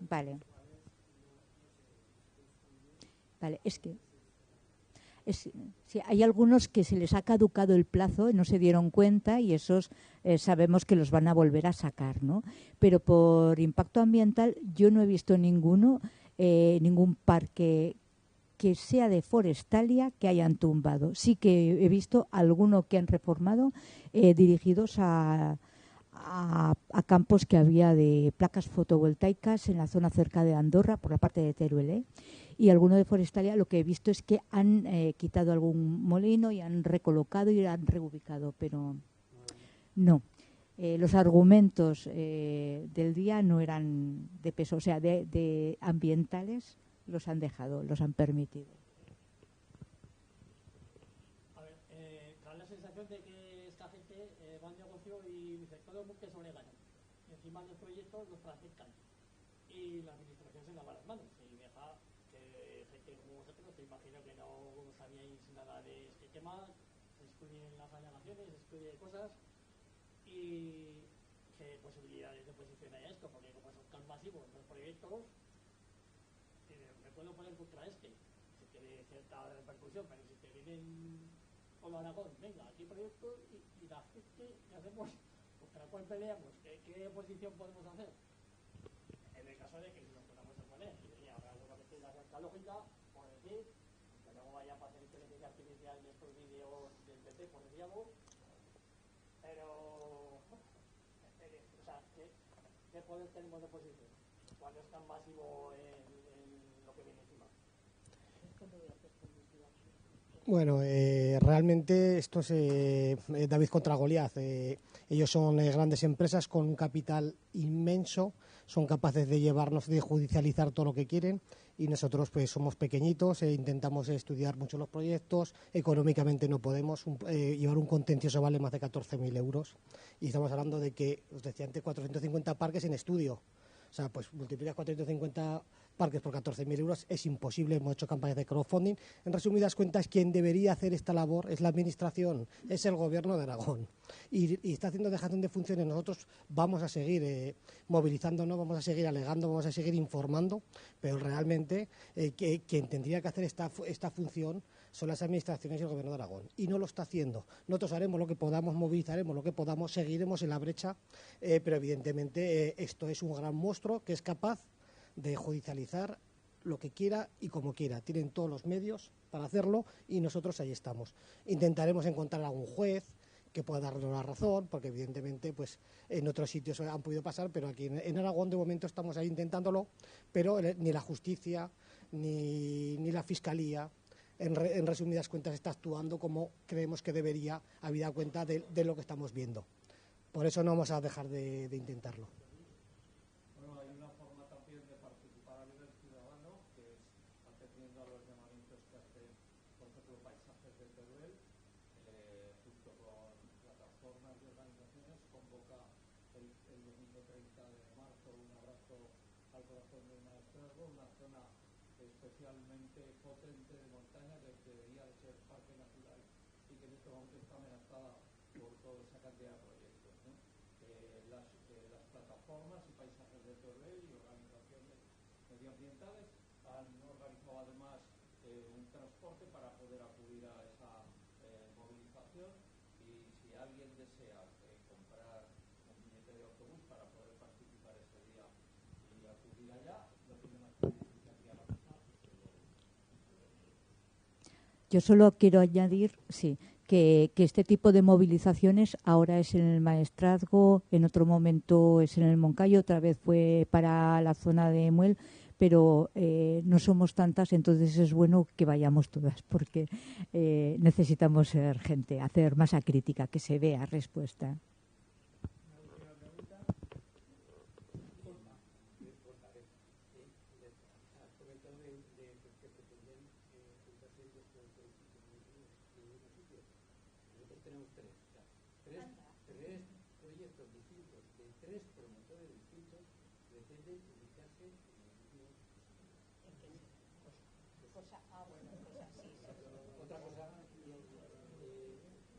Vale. Vale, es que sí, hay algunos que se les ha caducado el plazo, no se dieron cuenta y esos sabemos que los van a volver a sacar, ¿no? Pero por impacto ambiental yo no he visto ningún parque que sea de Forestalia que hayan tumbado. Sí que he visto alguno que han reformado dirigidos a campos que había de placas fotovoltaicas en la zona cerca de Andorra, por la parte de Teruel, y alguno de Forestalia lo que he visto es que han quitado algún molino y han recolocado y han reubicado, pero no. Los argumentos del día no eran de peso, o sea, de ambientales los han dejado, los han permitido. A ver, da la sensación de que esta gente va al negocio y dice todo que sobre ganan. Encima los proyectos los practican y la administración se lava las manos y deja que gente como vosotros, te imagino que no sabíais nada de este tema, se estudien las alegaciones, se estudien cosas y qué posibilidades de posición hay a esto, porque como son tan masivos los proyectos, me puedo poner contra si tiene cierta repercusión, pero si te vienen con Aragón, venga, aquí proyectos y la gente, ¿qué hacemos? ¿Contra cuál peleamos? ¿Qué oposición podemos hacer? En el caso de que nos podamos oponer, y habrá alguna que tenga cierta lógica, por decir, que luego vaya para hacer inteligencia artificial en estos vídeos del PP, por decir algo, pero, o sea, ¿qué poder tenemos de oposición? Cuando es tan masivo en lo que viene encima. Bueno, realmente esto es David contra Goliat. Ellos son grandes empresas con un capital inmenso, son capaces de llevarnos, de judicializar todo lo que quieren y nosotros pues somos pequeñitos, intentamos estudiar mucho los proyectos, económicamente no podemos, llevar un contencioso vale más de 14.000 euros y estamos hablando de que, os decía antes, 450 parques en estudio. O sea, pues multiplicas 450 parques por 14.000 euros, es imposible, hemos hecho campañas de crowdfunding. En resumidas cuentas, quien debería hacer esta labor es la Administración, es el Gobierno de Aragón. Y está haciendo dejación de funciones. Nosotros vamos a seguir movilizándonos, vamos a seguir alegando, vamos a seguir informando, pero realmente quien tendría que hacer esta función son las administraciones y el Gobierno de Aragón. Y no lo está haciendo. Nosotros haremos lo que podamos, movilizaremos lo que podamos, seguiremos en la brecha, pero evidentemente esto es un gran monstruo que es capaz de judicializar lo que quiera y como quiera. Tienen todos los medios para hacerlo y nosotros ahí estamos. Intentaremos encontrar a algún juez que pueda darnos la razón, porque evidentemente pues en otros sitios han podido pasar, pero aquí en Aragón de momento estamos ahí intentándolo, pero ni la justicia ni la Fiscalía en resumidas cuentas está actuando como creemos que debería, habida cuenta de lo que estamos viendo. Por eso no vamos a dejar de intentarlo. Bueno, hay una forma también de participar a nivel ciudadano, que es atendiendo a los llamamientos que hace, por ejemplo, Paisajes de Teruel, junto con plataformas y organizaciones, convoca el domingo 30 de marzo un abrazo al corazón del Maestrazgo, una zona especialmente potente de montaña que debería de ser parque natural y que en este momento está amenazada por toda esa cantidad de proyectos, ¿no? Las plataformas y Paisajes de Teruel y organizaciones medioambientales han organizado además un transporte para poder acudir a esa movilización y si alguien desea comprar un billete de autobús para poder participar ese día y acudir allá, lo tiene más difícil aquí a la mesa. Yo solo quiero añadir, sí, que este tipo de movilizaciones ahora es en el Maestrazgo, en otro momento es en el Moncayo, otra vez fue para la zona de Muel, pero no somos tantas, entonces es bueno que vayamos todas, porque necesitamos ser gente, hacer masa crítica, que se vea respuesta. Otra cosa,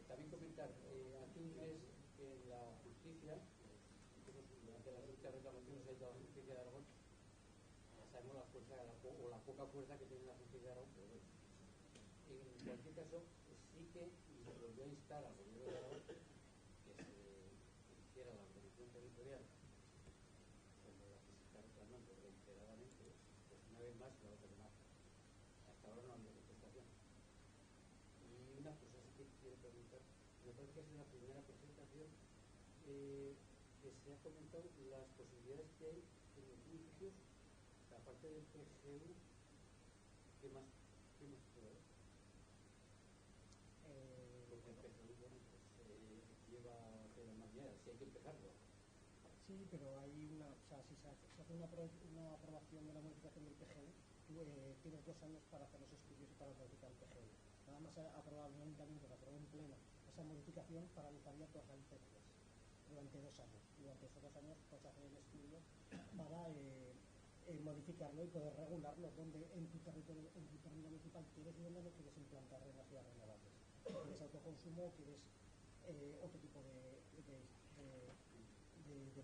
también comentar, aquí ves que en la justicia, durante las últimas reclamaciones ha ido a la justicia de Aragón, ya sabemos la fuerza o la poca fuerza que tiene la justicia de Aragón, pero bueno, en cualquier caso, sí que volvió a instar al gobierno de Aragón que se hiciera la ordenación territorial, como la que se está reclamando reiteradamente, pues una vez más la otra más. Hasta ahora no ha habido contestación. Y una cosa sí que quiero preguntar, me parece que es en la primera presentación que se ha comentado las posibilidades que hay en los municipios, aparte del PGU, ¿qué más puede haber? Porque el PGU, bueno, pues lleva a hacer más maneras, si hay que empezarlo. Sí, pero hay una, o sea, si se hace una aprobación de la modificación del PGU, tienes 2 años para hacer los estudios y para modificar el PGU. Nada más aprobar un ayuntamiento que apruebe en pleno esa modificación, paralizaría todas las licencias durante 2 años. Durante esos 2 años puedes hacer el estudio para modificarlo y poder regularlo donde en tu territorio municipal quieres y donde no quieres implantar energías renovables. ¿Quieres autoconsumo o quieres otro tipo de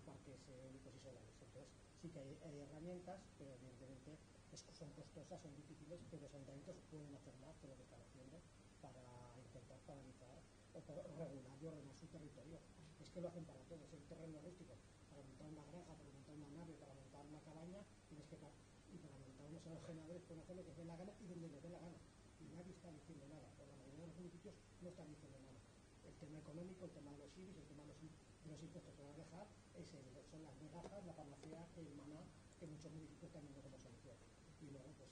parques eólicos y solares? Entonces sí que hay herramientas, pero evidentemente son costosas, son difíciles, pero los ayuntamientos pueden hacer más de lo que están haciendo para intentar paralizar o regular y ordenar su territorio. Es que lo hacen para todo, es el terreno rústico, para montar una granja, para montar una nave, para montar una cabaña, tienes que y para montar unos aerogeneradores pueden hacer lo que les dé la gana y donde les dé la gana. Y nadie está diciendo nada, o la mayoría de los municipios no están diciendo nada. El tema económico, el tema de los IBIs, el tema de los impuestos que van a dejar, son las migajas, la panacea, el maná, que muchos municipios están viendo como solución. Y luego, pues,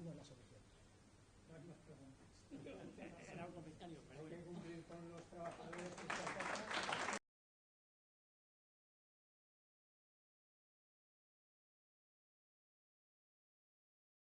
no es la solución. No hay más preguntas. Era un comentario, pero hay que cumplir con los trabajadores